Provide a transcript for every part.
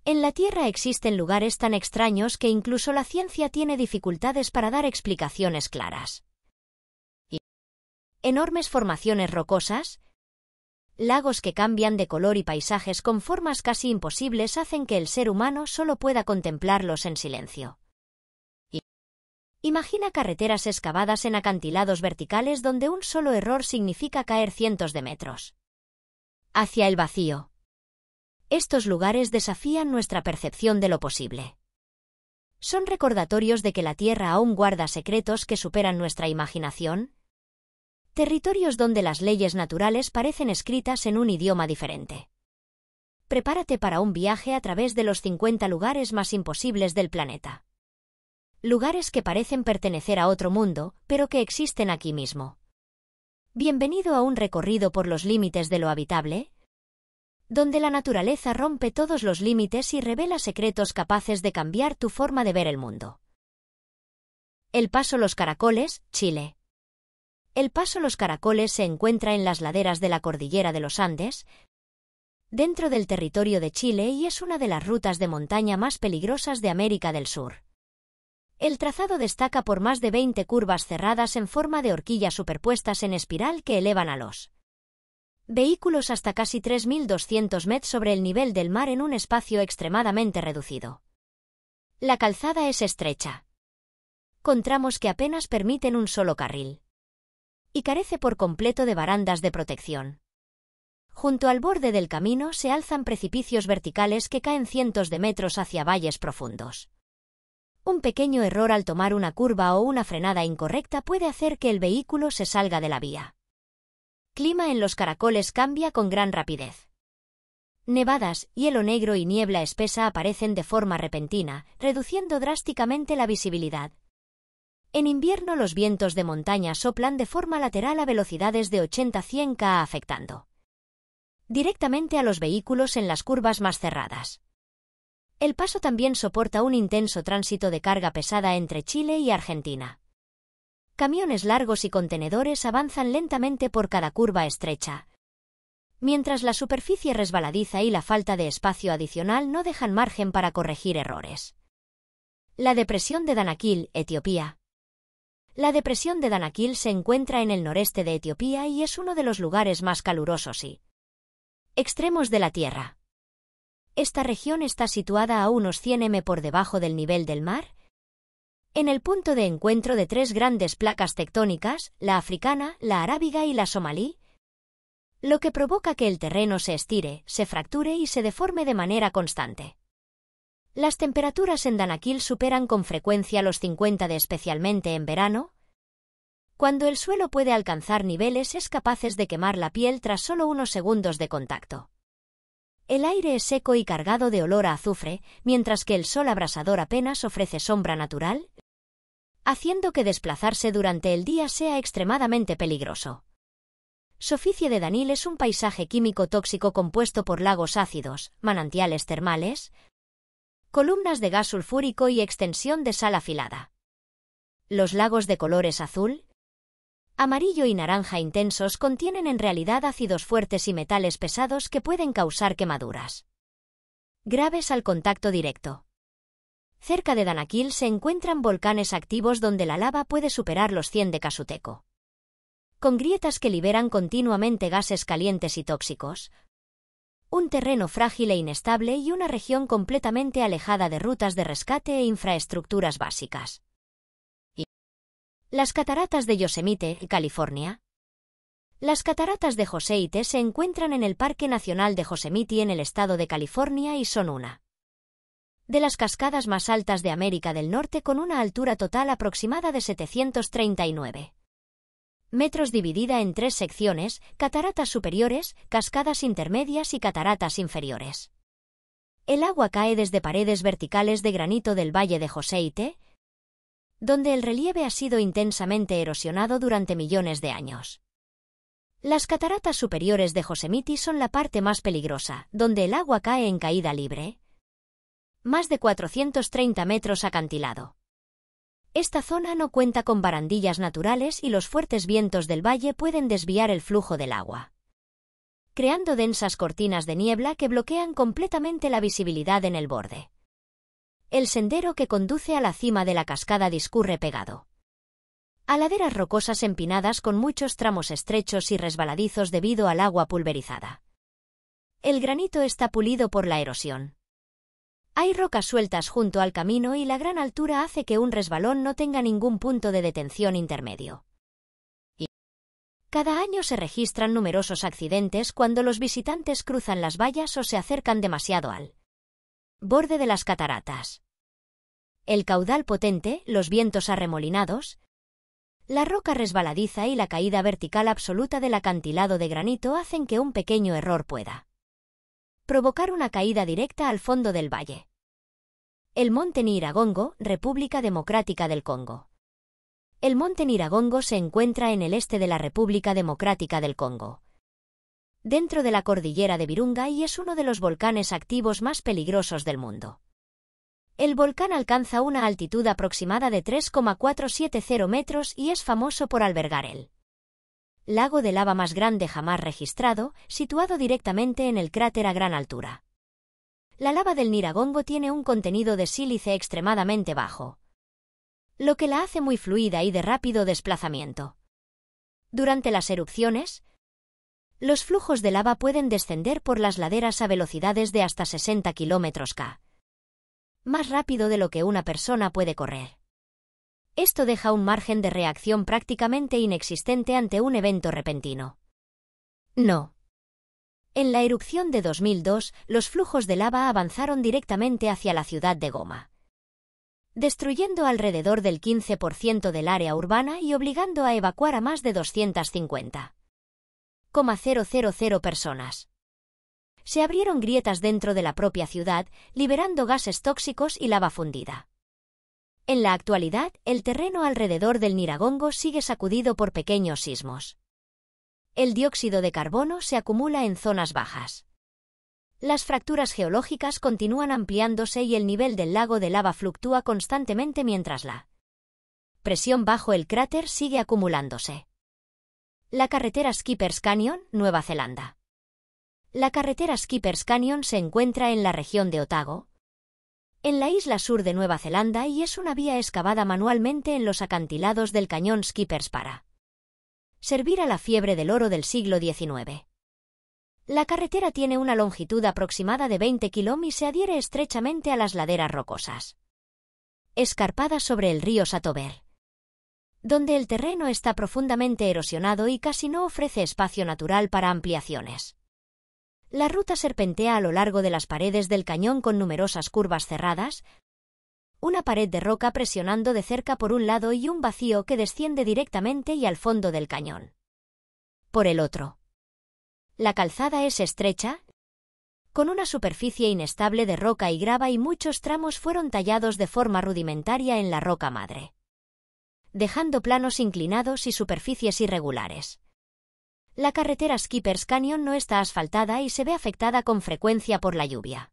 En la Tierra existen lugares tan extraños que incluso la ciencia tiene dificultades para dar explicaciones claras. Enormes formaciones rocosas, lagos que cambian de color y paisajes con formas casi imposibles hacen que el ser humano solo pueda contemplarlos en silencio. Imagina carreteras excavadas en acantilados verticales donde un solo error significa caer cientos de metros hacia el vacío. Estos lugares desafían nuestra percepción de lo posible. ¿Son recordatorios de que la Tierra aún guarda secretos que superan nuestra imaginación? Territorios donde las leyes naturales parecen escritas en un idioma diferente. Prepárate para un viaje a través de los 50 lugares más imposibles del planeta. Lugares que parecen pertenecer a otro mundo, pero que existen aquí mismo. Bienvenido a un recorrido por los límites de lo habitable, donde la naturaleza rompe todos los límites y revela secretos capaces de cambiar tu forma de ver el mundo. El Paso Los Caracoles, Chile. El Paso Los Caracoles se encuentra en las laderas de la cordillera de los Andes, dentro del territorio de Chile, y es una de las rutas de montaña más peligrosas de América del Sur. El trazado destaca por más de 20 curvas cerradas en forma de horquillas superpuestas en espiral que elevan a los vehículos hasta casi 3.200 metros sobre el nivel del mar en un espacio extremadamente reducido. La calzada es estrecha, con tramos que apenas permiten un solo carril, y carece por completo de barandas de protección. Junto al borde del camino se alzan precipicios verticales que caen cientos de metros hacia valles profundos. Un pequeño error al tomar una curva o una frenada incorrecta puede hacer que el vehículo se salga de la vía. Clima en Los Caracoles cambia con gran rapidez. Nevadas, hielo negro y niebla espesa aparecen de forma repentina, reduciendo drásticamente la visibilidad. En invierno los vientos de montaña soplan de forma lateral a velocidades de 80-100 km afectando directamente a los vehículos en las curvas más cerradas. El paso también soporta un intenso tránsito de carga pesada entre Chile y Argentina. Camiones largos y contenedores avanzan lentamente por cada curva estrecha, mientras la superficie resbaladiza y la falta de espacio adicional no dejan margen para corregir errores. La depresión de Danakil, Etiopía. La depresión de Danakil se encuentra en el noreste de Etiopía y es uno de los lugares más calurosos y extremos de la Tierra. Esta región está situada a unos 100 m por debajo del nivel del mar, en el punto de encuentro de tres grandes placas tectónicas, la africana, la arábiga y la somalí, lo que provoca que el terreno se estire, se fracture y se deforme de manera constante. Las temperaturas en Danakil superan con frecuencia los 50 especialmente en verano, cuando el suelo puede alcanzar niveles capaces de quemar la piel tras solo unos segundos de contacto. El aire es seco y cargado de olor a azufre, mientras que el sol abrasador apenas ofrece sombra natural, haciendo que desplazarse durante el día sea extremadamente peligroso. Soficie de Danil es un paisaje químico tóxico compuesto por lagos ácidos, manantiales termales, columnas de gas sulfúrico y extensión de sal afilada. Los lagos de colores azul, amarillo y naranja intensos contienen en realidad ácidos fuertes y metales pesados que pueden causar quemaduras graves al contacto directo. Cerca de Danakil se encuentran volcanes activos donde la lava puede superar los 100 de Casuteco, con grietas que liberan continuamente gases calientes y tóxicos, un terreno frágil e inestable y una región completamente alejada de rutas de rescate e infraestructuras básicas. Las cataratas de Yosemite, California. Las cataratas de Yosemite se encuentran en el Parque Nacional de Yosemite en el estado de California y son una de las cascadas más altas de América del Norte con una altura total aproximada de 739 metros dividida en tres secciones: cataratas superiores, cascadas intermedias y cataratas inferiores. El agua cae desde paredes verticales de granito del valle de Yosemite, donde el relieve ha sido intensamente erosionado durante millones de años. Las cataratas superiores de Yosemite son la parte más peligrosa, donde el agua cae en caída libre, más de 430 metros acantilado. Esta zona no cuenta con barandillas naturales y los fuertes vientos del valle pueden desviar el flujo del agua. creando densas cortinas de niebla que bloquean completamente la visibilidad en el borde. El sendero que conduce a la cima de la cascada discurre pegado a laderas rocosas empinadas con muchos tramos estrechos y resbaladizos debido al agua pulverizada. El granito está pulido por la erosión. Hay rocas sueltas junto al camino y la gran altura hace que un resbalón no tenga ningún punto de detención intermedio. Cada año se registran numerosos accidentes cuando los visitantes cruzan las vallas o se acercan demasiado al borde de las cataratas. El caudal potente, los vientos arremolinados, la roca resbaladiza y la caída vertical absoluta del acantilado de granito hacen que un pequeño error pueda provocar una caída directa al fondo del valle. El monte Nyiragongo, República Democrática del Congo. El monte Nyiragongo se encuentra en el este de la República Democrática del Congo, dentro de la cordillera de Virunga, y es uno de los volcanes activos más peligrosos del mundo. El volcán alcanza una altitud aproximada de 3,470 metros y es famoso por albergar el lago de lava más grande jamás registrado, situado directamente en el cráter a gran altura. La lava del Nyiragongo tiene un contenido de sílice extremadamente bajo, lo que la hace muy fluida y de rápido desplazamiento. Durante las erupciones, los flujos de lava pueden descender por las laderas a velocidades de hasta 60 km/h, más rápido de lo que una persona puede correr. Esto deja un margen de reacción prácticamente inexistente ante un evento repentino. No. En la erupción de 2002, los flujos de lava avanzaron directamente hacia la ciudad de Goma, destruyendo alrededor del 15% del área urbana y obligando a evacuar a más de 250,000 personas. Se abrieron grietas dentro de la propia ciudad, liberando gases tóxicos y lava fundida. En la actualidad, el terreno alrededor del Nyiragongo sigue sacudido por pequeños sismos. El dióxido de carbono se acumula en zonas bajas. Las fracturas geológicas continúan ampliándose y el nivel del lago de lava fluctúa constantemente mientras la presión bajo el cráter sigue acumulándose. La carretera Skippers Canyon, Nueva Zelanda. La carretera Skippers Canyon se encuentra en la región de Otago, en la isla sur de Nueva Zelanda, y es una vía excavada manualmente en los acantilados del cañón Skippers para servir a la fiebre del oro del siglo XIX. La carretera tiene una longitud aproximada de 20 km y se adhiere estrechamente a las laderas rocosas escarpadas sobre el río Satober, donde el terreno está profundamente erosionado y casi no ofrece espacio natural para ampliaciones. La ruta serpentea a lo largo de las paredes del cañón con numerosas curvas cerradas, una pared de roca presionando de cerca por un lado y un vacío que desciende directamente y al fondo del cañón por el otro. La calzada es estrecha, con una superficie inestable de roca y grava, y muchos tramos fueron tallados de forma rudimentaria en la roca madre, dejando planos inclinados y superficies irregulares. La carretera Skippers Canyon no está asfaltada y se ve afectada con frecuencia por la lluvia.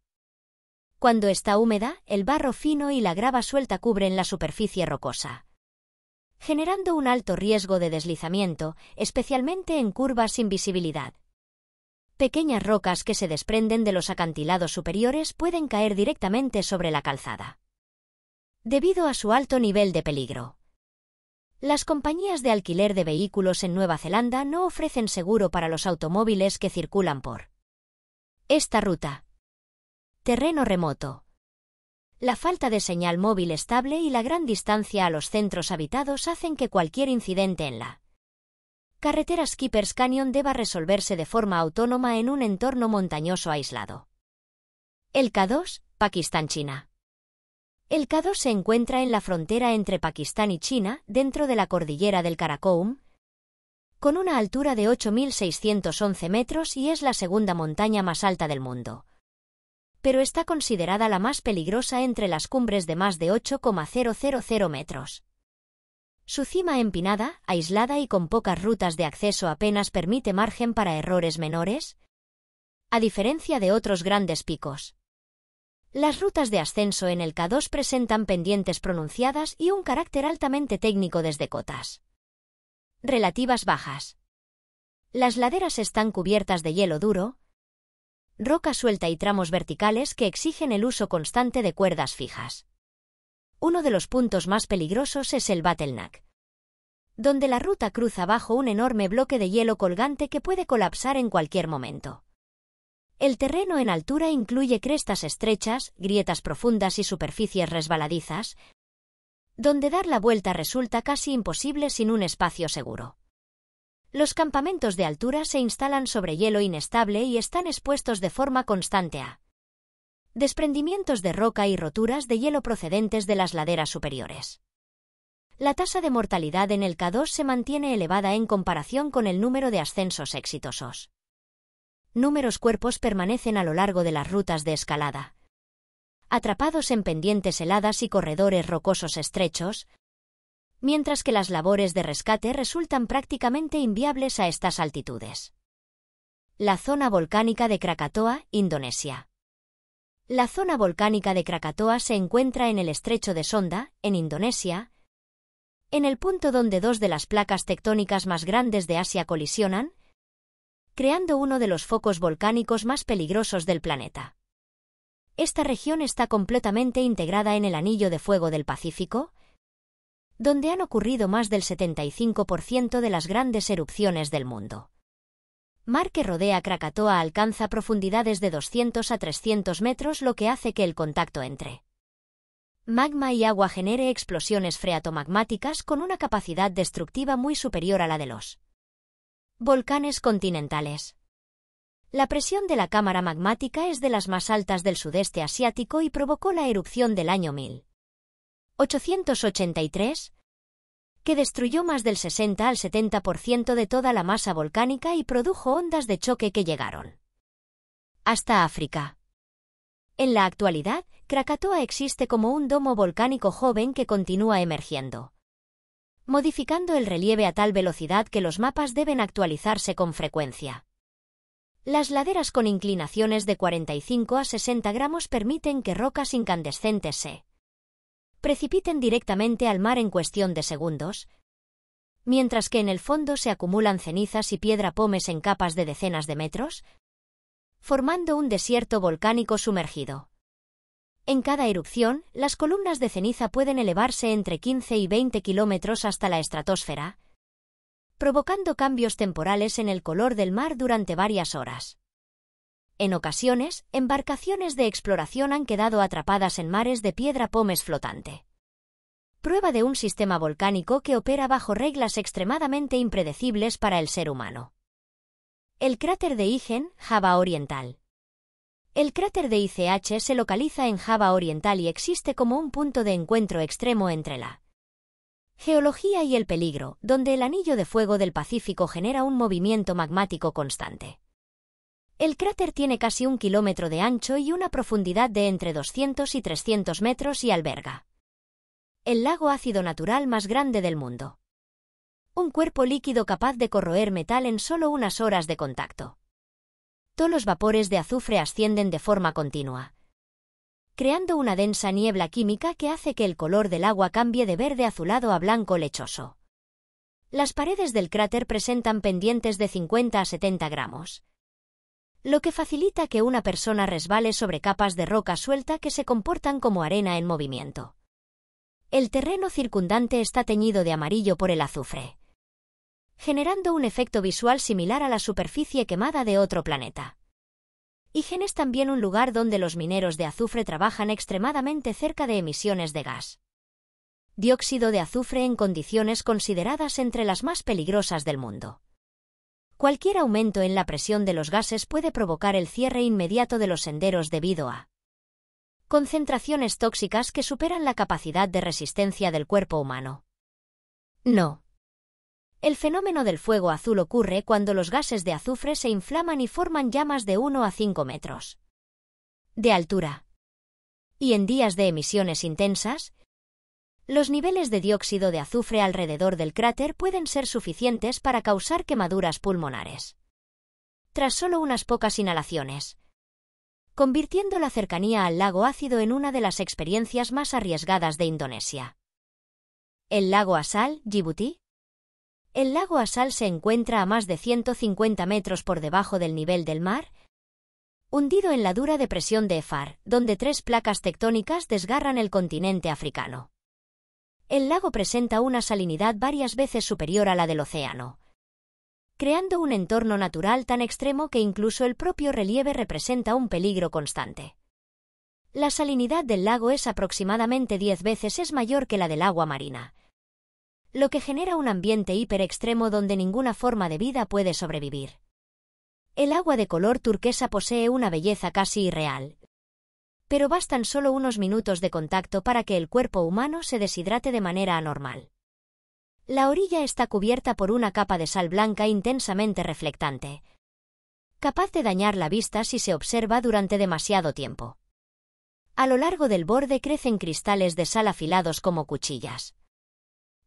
Cuando está húmeda, el barro fino y la grava suelta cubren la superficie rocosa, generando un alto riesgo de deslizamiento, especialmente en curvas sin visibilidad. Pequeñas rocas que se desprenden de los acantilados superiores pueden caer directamente sobre la calzada, debido a su alto nivel de peligro. Las compañías de alquiler de vehículos en Nueva Zelanda no ofrecen seguro para los automóviles que circulan por esta ruta. Terreno remoto. La falta de señal móvil estable y la gran distancia a los centros habitados hacen que cualquier incidente en la carretera Skippers Canyon deba resolverse de forma autónoma en un entorno montañoso aislado. El K2, Pakistán-China. El K2 se encuentra en la frontera entre Pakistán y China, dentro de la cordillera del Karakorum, con una altura de 8.611 metros y es la segunda montaña más alta del mundo, pero está considerada la más peligrosa entre las cumbres de más de 8,000 metros. Su cima empinada, aislada y con pocas rutas de acceso apenas permite margen para errores menores, a diferencia de otros grandes picos. Las rutas de ascenso en el K2 presentan pendientes pronunciadas y un carácter altamente técnico desde cotas relativas bajas. Las laderas están cubiertas de hielo duro, roca suelta y tramos verticales que exigen el uso constante de cuerdas fijas. Uno de los puntos más peligrosos es el bottleneck, donde la ruta cruza bajo un enorme bloque de hielo colgante que puede colapsar en cualquier momento. El terreno en altura incluye crestas estrechas, grietas profundas y superficies resbaladizas, donde dar la vuelta resulta casi imposible sin un espacio seguro. Los campamentos de altura se instalan sobre hielo inestable y están expuestos de forma constante a desprendimientos de roca y roturas de hielo procedentes de las laderas superiores. La tasa de mortalidad en el K2 se mantiene elevada en comparación con el número de ascensos exitosos. Números cuerpos permanecen a lo largo de las rutas de escalada, atrapados en pendientes heladas y corredores rocosos estrechos, mientras que las labores de rescate resultan prácticamente inviables a estas altitudes. La zona volcánica de Krakatoa, Indonesia. La zona volcánica de Krakatoa se encuentra en el estrecho de Sonda, en Indonesia, en el punto donde dos de las placas tectónicas más grandes de Asia colisionan, creando uno de los focos volcánicos más peligrosos del planeta. Esta región está completamente integrada en el Anillo de Fuego del Pacífico, donde han ocurrido más del 75% de las grandes erupciones del mundo. Mar que rodea Krakatoa alcanza profundidades de 200 a 300 metros, lo que hace que el contacto entre magma y agua genere explosiones freatomagmáticas con una capacidad destructiva muy superior a la de los volcanes continentales. La presión de la cámara magmática es de las más altas del sudeste asiático y provocó la erupción del año 1883, que destruyó más del 60 al 70% de toda la masa volcánica y produjo ondas de choque que llegaron hasta África. En la actualidad, Krakatoa existe como un domo volcánico joven que continúa emergiendo, modificando el relieve a tal velocidad que los mapas deben actualizarse con frecuencia. Las laderas con inclinaciones de 45 a 60 gramos permiten que rocas incandescentes se precipiten directamente al mar en cuestión de segundos, mientras que en el fondo se acumulan cenizas y piedra pómez en capas de decenas de metros, formando un desierto volcánico sumergido. En cada erupción, las columnas de ceniza pueden elevarse entre 15 y 20 kilómetros hasta la estratosfera, provocando cambios temporales en el color del mar durante varias horas. En ocasiones, embarcaciones de exploración han quedado atrapadas en mares de piedra pómez flotante. Prueba de un sistema volcánico que opera bajo reglas extremadamente impredecibles para el ser humano. El cráter de Ijen, Java Oriental. El cráter de ICH se localiza en Java Oriental y existe como un punto de encuentro extremo entre la geología y el peligro, donde el anillo de fuego del Pacífico genera un movimiento magmático constante. El cráter tiene casi 1 kilómetro de ancho y una profundidad de entre 200 y 300 metros y alberga el lago ácido natural más grande del mundo. Un cuerpo líquido capaz de corroer metal en solo unas horas de contacto. Todos los vapores de azufre ascienden de forma continua, creando una densa niebla química que hace que el color del agua cambie de verde azulado a blanco lechoso. Las paredes del cráter presentan pendientes de 50 a 70 gramos, lo que facilita que una persona resbale sobre capas de roca suelta que se comportan como arena en movimiento. El terreno circundante está teñido de amarillo por el azufre, generando un efecto visual similar a la superficie quemada de otro planeta. Ijen es también un lugar donde los mineros de azufre trabajan extremadamente cerca de emisiones de gas dióxido de azufre en condiciones consideradas entre las más peligrosas del mundo. Cualquier aumento en la presión de los gases puede provocar el cierre inmediato de los senderos debido a concentraciones tóxicas que superan la capacidad de resistencia del cuerpo humano. No. El fenómeno del fuego azul ocurre cuando los gases de azufre se inflaman y forman llamas de 1 a 5 metros de altura. Y en días de emisiones intensas, los niveles de dióxido de azufre alrededor del cráter pueden ser suficientes para causar quemaduras pulmonares tras solo unas pocas inhalaciones, convirtiendo la cercanía al lago ácido en una de las experiencias más arriesgadas de Indonesia. El lago Asal, Djibouti. El lago Assal se encuentra a más de 150 metros por debajo del nivel del mar, hundido en la dura depresión de Efar, donde 3 placas tectónicas desgarran el continente africano. El lago presenta una salinidad varias veces superior a la del océano, creando un entorno natural tan extremo que incluso el propio relieve representa un peligro constante. La salinidad del lago es aproximadamente 10 veces mayor que la del agua marina, lo que genera un ambiente hiperextremo donde ninguna forma de vida puede sobrevivir. El agua de color turquesa posee una belleza casi irreal, pero bastan solo unos minutos de contacto para que el cuerpo humano se deshidrate de manera anormal. La orilla está cubierta por una capa de sal blanca intensamente reflectante, capaz de dañar la vista si se observa durante demasiado tiempo. A lo largo del borde crecen cristales de sal afilados como cuchillas.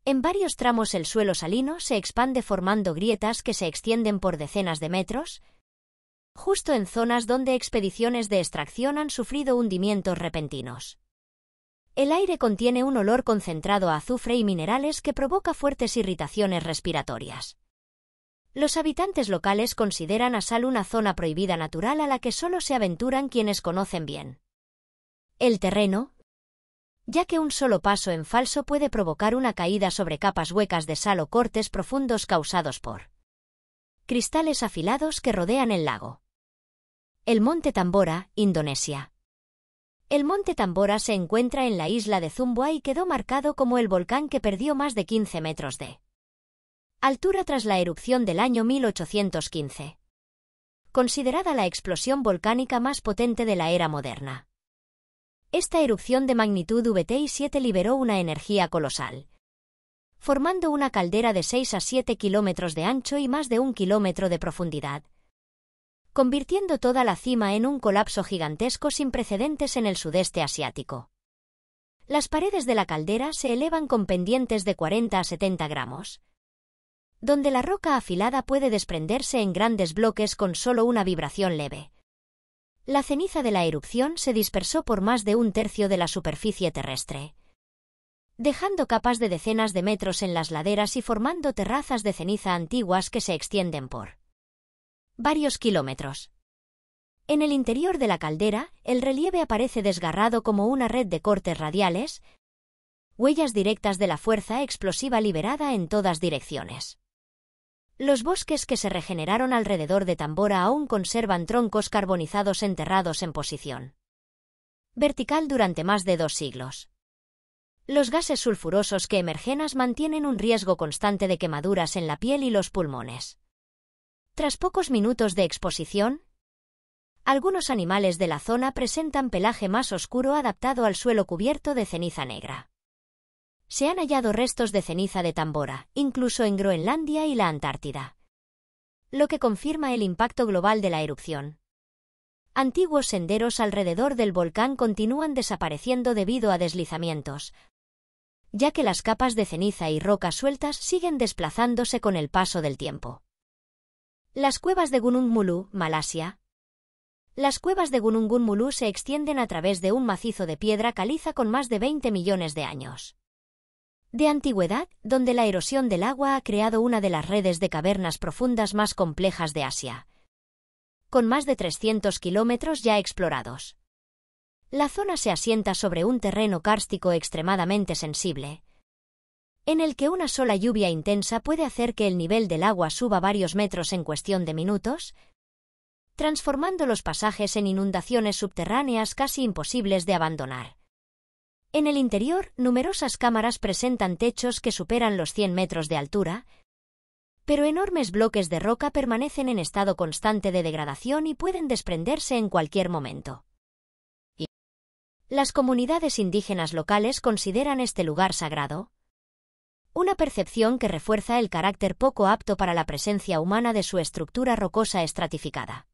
En varios tramos el suelo salino se expande formando grietas que se extienden por decenas de metros, justo en zonas donde expediciones de extracción han sufrido hundimientos repentinos. El aire contiene un olor concentrado a azufre y minerales que provoca fuertes irritaciones respiratorias. Los habitantes locales consideran Assal una zona prohibida natural a la que solo se aventuran quienes conocen bien el terreno, ya que un solo paso en falso puede provocar una caída sobre capas huecas de sal o cortes profundos causados por cristales afilados que rodean el lago. El Monte Tambora, Indonesia. El Monte Tambora se encuentra en la isla de Sumbawa y quedó marcado como el volcán que perdió más de 15 metros de altura tras la erupción del año 1815. Considerada la explosión volcánica más potente de la era moderna. Esta erupción de magnitud VTI-7 liberó una energía colosal, formando una caldera de 6 a 7 kilómetros de ancho y más de 1 kilómetro de profundidad, convirtiendo toda la cima en un colapso gigantesco sin precedentes en el sudeste asiático. Las paredes de la caldera se elevan con pendientes de 40 a 70 gramos, donde la roca afilada puede desprenderse en grandes bloques con solo una vibración leve. La ceniza de la erupción se dispersó por más de un tercio de la superficie terrestre, dejando capas de decenas de metros en las laderas y formando terrazas de ceniza antiguas que se extienden por varios kilómetros. En el interior de la caldera, el relieve aparece desgarrado como una red de cortes radiales, huellas directas de la fuerza explosiva liberada en todas direcciones. Los bosques que se regeneraron alrededor de Tambora aún conservan troncos carbonizados enterrados en posición vertical durante más de 2 siglos. Los gases sulfurosos que emergenas mantienen un riesgo constante de quemaduras en la piel y los pulmones. Tras pocos minutos de exposición, algunos animales de la zona presentan pelaje más oscuro adaptado al suelo cubierto de ceniza negra. Se han hallado restos de ceniza de Tambora, incluso en Groenlandia y la Antártida, lo que confirma el impacto global de la erupción. Antiguos senderos alrededor del volcán continúan desapareciendo debido a deslizamientos, ya que las capas de ceniza y rocas sueltas siguen desplazándose con el paso del tiempo. Las cuevas de Gunung Mulu, Malasia. Las cuevas de Gunung Mulu se extienden a través de un macizo de piedra caliza con más de 20 millones de años de antigüedad, donde la erosión del agua ha creado una de las redes de cavernas profundas más complejas de Asia, con más de 300 kilómetros ya explorados. La zona se asienta sobre un terreno kárstico extremadamente sensible, en el que una sola lluvia intensa puede hacer que el nivel del agua suba varios metros en cuestión de minutos, transformando los pasajes en inundaciones subterráneas casi imposibles de abandonar. En el interior, numerosas cámaras presentan techos que superan los 100 metros de altura, pero enormes bloques de roca permanecen en estado constante de degradación y pueden desprenderse en cualquier momento. Las comunidades indígenas locales consideran este lugar sagrado, una percepción que refuerza el carácter poco apto para la presencia humana de su estructura rocosa estratificada.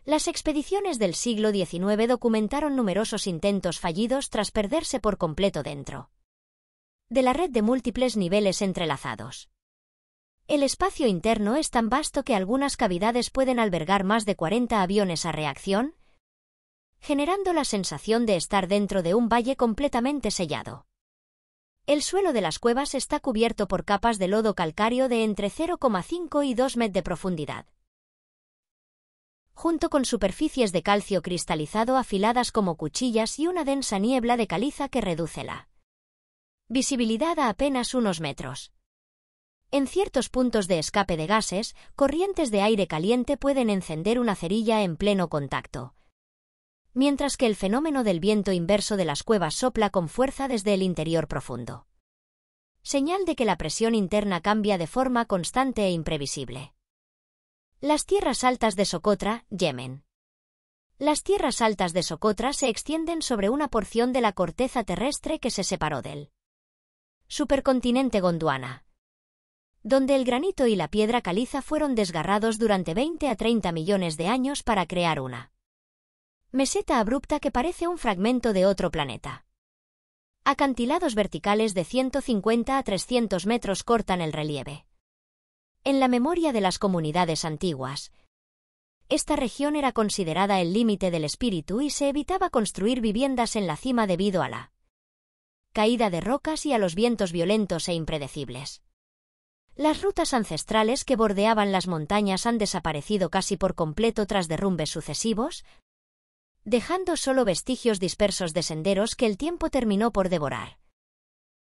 Las expediciones del siglo XIX documentaron numerosos intentos fallidos tras perderse por completo dentro de la red de múltiples niveles entrelazados. El espacio interno es tan vasto que algunas cavidades pueden albergar más de 40 aviones a reacción, generando la sensación de estar dentro de un valle completamente sellado. El suelo de las cuevas está cubierto por capas de lodo calcáreo de entre 0,5 y 2 metros de profundidad, junto con superficies de calcio cristalizado afiladas como cuchillas y una densa niebla de caliza que reduce la visibilidad a apenas unos metros. En ciertos puntos de escape de gases, corrientes de aire caliente pueden encender una cerilla en pleno contacto, mientras que el fenómeno del viento inverso de las cuevas sopla con fuerza desde el interior profundo, señal de que la presión interna cambia de forma constante e imprevisible. Las tierras altas de Socotra, Yemen. Las tierras altas de Socotra se extienden sobre una porción de la corteza terrestre que se separó del supercontinente Gondwana, donde el granito y la piedra caliza fueron desgarrados durante 20 a 30 millones de años para crear una meseta abrupta que parece un fragmento de otro planeta. Acantilados verticales de 150 a 300 metros cortan el relieve. En la memoria de las comunidades antiguas, esta región era considerada el límite del espíritu y se evitaba construir viviendas en la cima debido a la caída de rocas y a los vientos violentos e impredecibles. Las rutas ancestrales que bordeaban las montañas han desaparecido casi por completo tras derrumbes sucesivos, dejando solo vestigios dispersos de senderos que el tiempo terminó por devorar.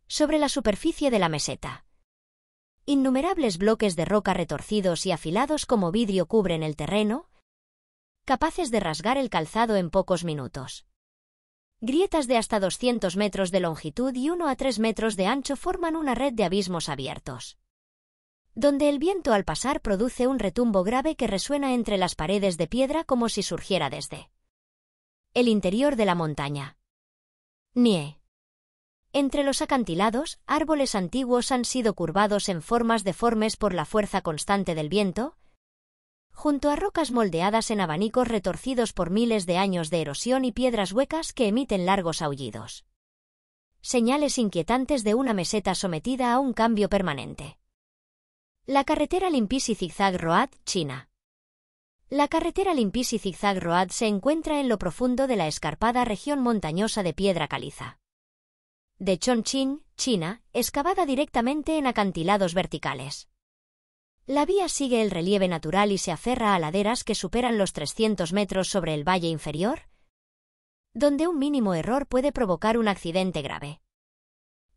Sobre la superficie de la meseta, innumerables bloques de roca retorcidos y afilados como vidrio cubren el terreno, capaces de rasgar el calzado en pocos minutos. Grietas de hasta 200 metros de longitud y 1 a 3 metros de ancho forman una red de abismos abiertos, donde el viento al pasar produce un retumbo grave que resuena entre las paredes de piedra como si surgiera desde el interior de la montaña. Nie. Entre los acantilados, árboles antiguos han sido curvados en formas deformes por la fuerza constante del viento, junto a rocas moldeadas en abanicos retorcidos por miles de años de erosión y piedras huecas que emiten largos aullidos. Señales inquietantes de una meseta sometida a un cambio permanente. La carretera Limpisi Zigzag Road, China. La carretera Limpisi Zigzag Road se encuentra en lo profundo de la escarpada región montañosa de piedra caliza de Chongqing, China, excavada directamente en acantilados verticales. La vía sigue el relieve natural y se aferra a laderas que superan los 300 metros sobre el valle inferior, donde un mínimo error puede provocar un accidente grave.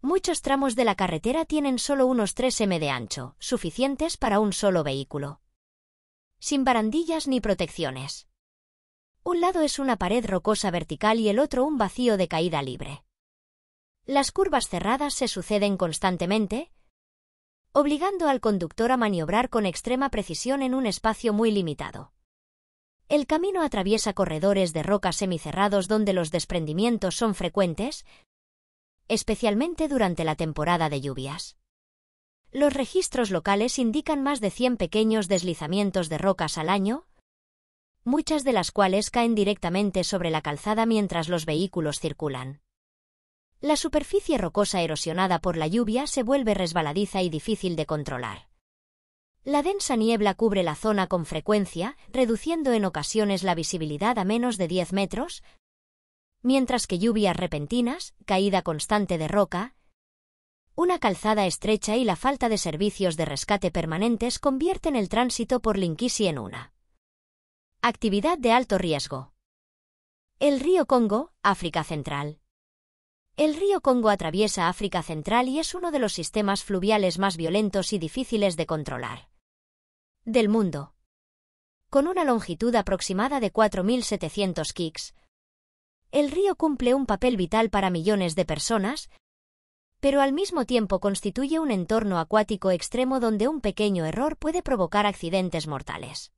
Muchos tramos de la carretera tienen solo unos 3 m de ancho, suficientes para un solo vehículo, sin barandillas ni protecciones. Un lado es una pared rocosa vertical y el otro un vacío de caída libre. Las curvas cerradas se suceden constantemente, obligando al conductor a maniobrar con extrema precisión en un espacio muy limitado. El camino atraviesa corredores de roca semicerrados donde los desprendimientos son frecuentes, especialmente durante la temporada de lluvias. Los registros locales indican más de 100 pequeños deslizamientos de rocas al año, muchas de las cuales caen directamente sobre la calzada mientras los vehículos circulan. La superficie rocosa erosionada por la lluvia se vuelve resbaladiza y difícil de controlar. La densa niebla cubre la zona con frecuencia, reduciendo en ocasiones la visibilidad a menos de 10 metros, mientras que lluvias repentinas, caída constante de roca, una calzada estrecha y la falta de servicios de rescate permanentes convierten el tránsito por Linkisi en una actividad de alto riesgo. El río Congo, África Central. El río Congo atraviesa África Central y es uno de los sistemas fluviales más violentos y difíciles de controlar del mundo. Con una longitud aproximada de 4.700 km, el río cumple un papel vital para millones de personas, pero al mismo tiempo constituye un entorno acuático extremo donde un pequeño error puede provocar accidentes mortales.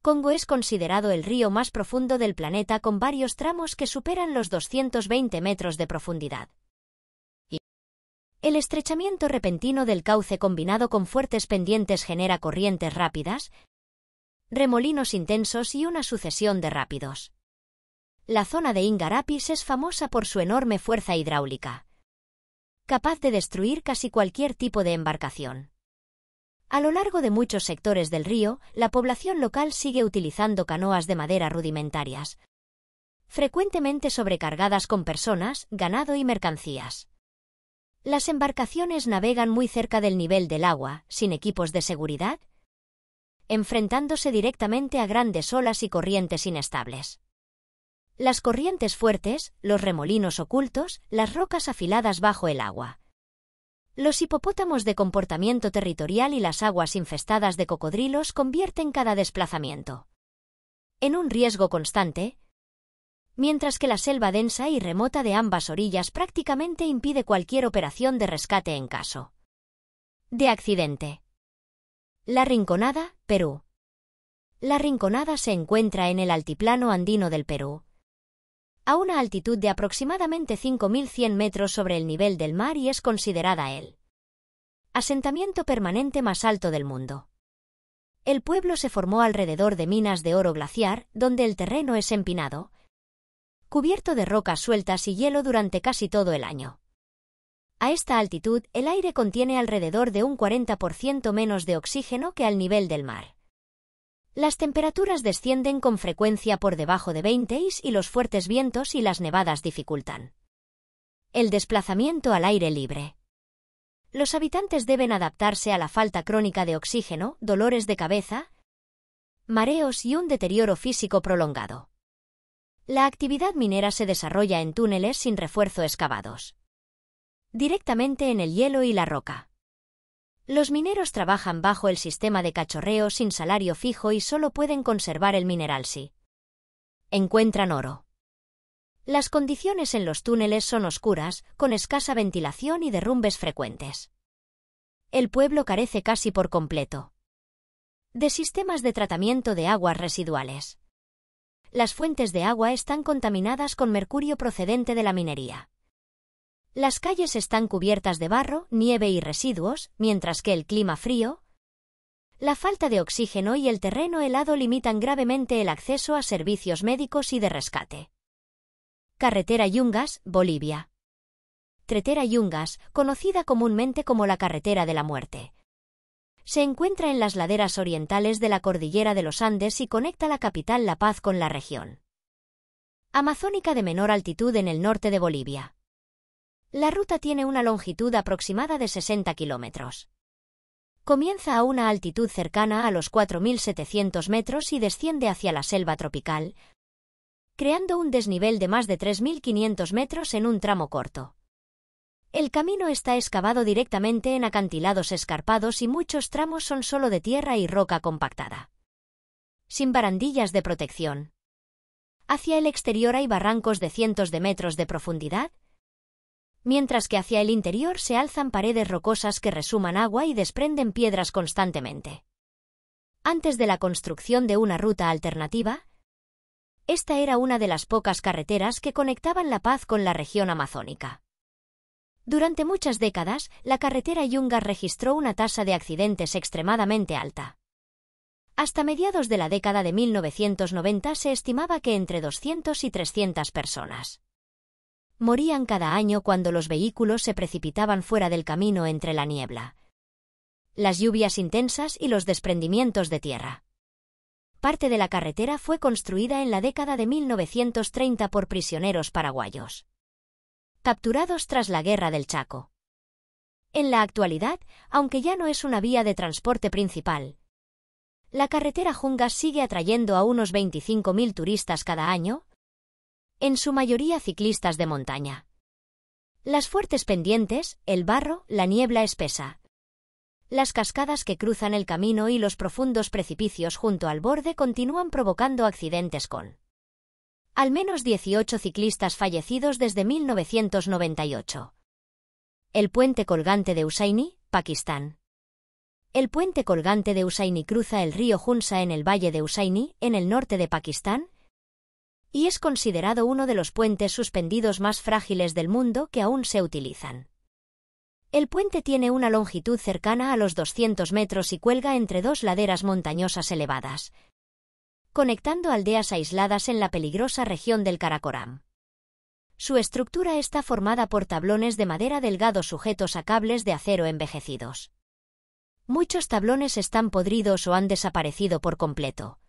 Congo es considerado el río más profundo del planeta con varios tramos que superan los 220 metros de profundidad. El estrechamiento repentino del cauce combinado con fuertes pendientes genera corrientes rápidas, remolinos intensos y una sucesión de rápidos. La zona de Ingarapis es famosa por su enorme fuerza hidráulica, capaz de destruir casi cualquier tipo de embarcación. A lo largo de muchos sectores del río, la población local sigue utilizando canoas de madera rudimentarias, frecuentemente sobrecargadas con personas, ganado y mercancías. Las embarcaciones navegan muy cerca del nivel del agua, sin equipos de seguridad, enfrentándose directamente a grandes olas y corrientes inestables. Las corrientes fuertes, los remolinos ocultos, las rocas afiladas bajo el agua. Los hipopótamos de comportamiento territorial y las aguas infestadas de cocodrilos convierten cada desplazamiento en un riesgo constante, mientras que la selva densa y remota de ambas orillas prácticamente impide cualquier operación de rescate en caso de accidente. La Rinconada, Perú. La Rinconada se encuentra en el altiplano andino del Perú, a una altitud de aproximadamente 5.100 metros sobre el nivel del mar y es considerada el asentamiento permanente más alto del mundo. El pueblo se formó alrededor de minas de oro glaciar, donde el terreno es empinado, cubierto de rocas sueltas y hielo durante casi todo el año. A esta altitud, el aire contiene alrededor de un 40% menos de oxígeno que al nivel del mar. Las temperaturas descienden con frecuencia por debajo de 20 y los fuertes vientos y las nevadas dificultan el desplazamiento al aire libre. Los habitantes deben adaptarse a la falta crónica de oxígeno, dolores de cabeza, mareos y un deterioro físico prolongado. La actividad minera se desarrolla en túneles sin refuerzo excavados directamente en el hielo y la roca. Los mineros trabajan bajo el sistema de cachorreo sin salario fijo y solo pueden conservar el mineral si encuentran oro. Las condiciones en los túneles son oscuras, con escasa ventilación y derrumbes frecuentes. El pueblo carece casi por completo de sistemas de tratamiento de aguas residuales. Las fuentes de agua están contaminadas con mercurio procedente de la minería. Las calles están cubiertas de barro, nieve y residuos, mientras que el clima frío, la falta de oxígeno y el terreno helado limitan gravemente el acceso a servicios médicos y de rescate. Carretera Yungas, Bolivia. Carretera Yungas, conocida comúnmente como la Carretera de la Muerte, se encuentra en las laderas orientales de la cordillera de los Andes y conecta la capital La Paz con la región amazónica de menor altitud en el norte de Bolivia. La ruta tiene una longitud aproximada de 60 kilómetros. Comienza a una altitud cercana a los 4.700 metros y desciende hacia la selva tropical, creando un desnivel de más de 3.500 metros en un tramo corto. El camino está excavado directamente en acantilados escarpados y muchos tramos son solo de tierra y roca compactada, sin barandillas de protección. Hacia el exterior hay barrancos de cientos de metros de profundidad, mientras que hacia el interior se alzan paredes rocosas que resuman agua y desprenden piedras constantemente. Antes de la construcción de una ruta alternativa, esta era una de las pocas carreteras que conectaban La Paz con la región amazónica. Durante muchas décadas, la carretera Yungas registró una tasa de accidentes extremadamente alta. Hasta mediados de la década de 1990 se estimaba que entre 200 y 300 personas morían cada año cuando los vehículos se precipitaban fuera del camino entre la niebla, las lluvias intensas y los desprendimientos de tierra. Parte de la carretera fue construida en la década de 1930 por prisioneros paraguayos, capturados tras la Guerra del Chaco. En la actualidad, aunque ya no es una vía de transporte principal, la carretera Yungas sigue atrayendo a unos 25.000 turistas cada año, en su mayoría ciclistas de montaña. Las fuertes pendientes, el barro, la niebla espesa, las cascadas que cruzan el camino y los profundos precipicios junto al borde continúan provocando accidentes con al menos 18 ciclistas fallecidos desde 1998. El puente colgante de Hussaini, Pakistán. El puente colgante de Hussaini cruza el río Hunza en el valle de Hussaini, en el norte de Pakistán, y es considerado uno de los puentes suspendidos más frágiles del mundo que aún se utilizan. El puente tiene una longitud cercana a los 200 metros y cuelga entre dos laderas montañosas elevadas, conectando aldeas aisladas en la peligrosa región del Karakoram. Su estructura está formada por tablones de madera delgados sujetos a cables de acero envejecidos. Muchos tablones están podridos o han desaparecido por completo,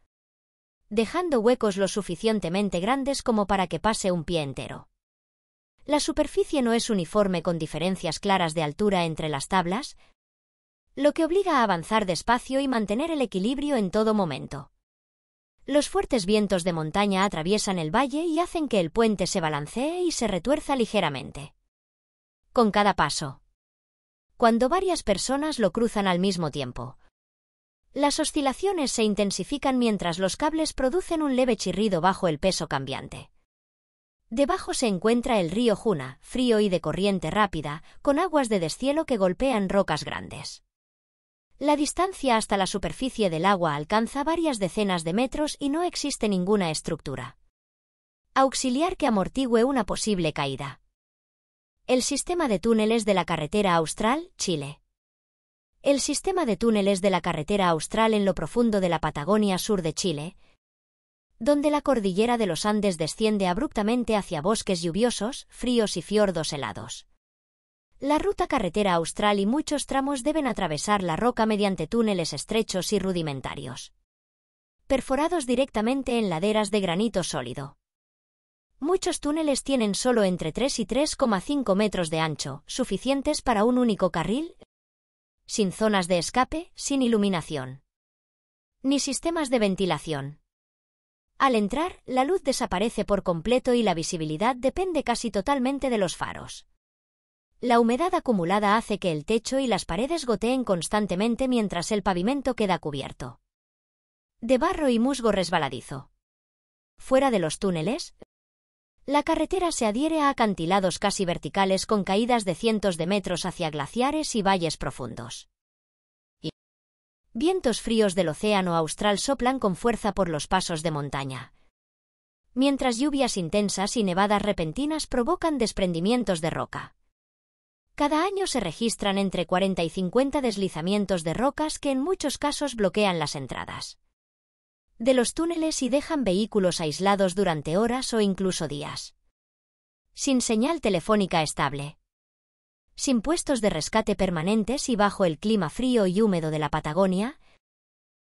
dejando huecos lo suficientemente grandes como para que pase un pie entero. La superficie no es uniforme con diferencias claras de altura entre las tablas, lo que obliga a avanzar despacio y mantener el equilibrio en todo momento. Los fuertes vientos de montaña atraviesan el valle y hacen que el puente se balancee y se retuerza ligeramente con cada paso, cuando varias personas lo cruzan al mismo tiempo. Las oscilaciones se intensifican mientras los cables producen un leve chirrido bajo el peso cambiante. Debajo se encuentra el río Juna, frío y de corriente rápida, con aguas de deshielo que golpean rocas grandes. La distancia hasta la superficie del agua alcanza varias decenas de metros y no existe ninguna estructura auxiliar que amortigüe una posible caída. El sistema de túneles de la carretera austral, Chile. El sistema de túneles de la carretera austral en lo profundo de la Patagonia sur de Chile, donde la cordillera de los Andes desciende abruptamente hacia bosques lluviosos, fríos y fiordos helados. La ruta carretera austral y muchos tramos deben atravesar la roca mediante túneles estrechos y rudimentarios, perforados directamente en laderas de granito sólido. Muchos túneles tienen solo entre 3 y 3,5 metros de ancho, suficientes para un único carril, sin zonas de escape, sin iluminación, ni sistemas de ventilación. Al entrar, la luz desaparece por completo y la visibilidad depende casi totalmente de los faros. La humedad acumulada hace que el techo y las paredes goteen constantemente mientras el pavimento queda cubierto de barro y musgo resbaladizo. Fuera de los túneles, la carretera se adhiere a acantilados casi verticales con caídas de cientos de metros hacia glaciares y valles profundos. Vientos fríos del océano austral soplan con fuerza por los pasos de montaña, mientras lluvias intensas y nevadas repentinas provocan desprendimientos de roca. Cada año se registran entre 40 y 50 deslizamientos de rocas que en muchos casos bloquean las entradas de los túneles y dejan vehículos aislados durante horas o incluso días. Sin señal telefónica estable, sin puestos de rescate permanentes y bajo el clima frío y húmedo de la Patagonia,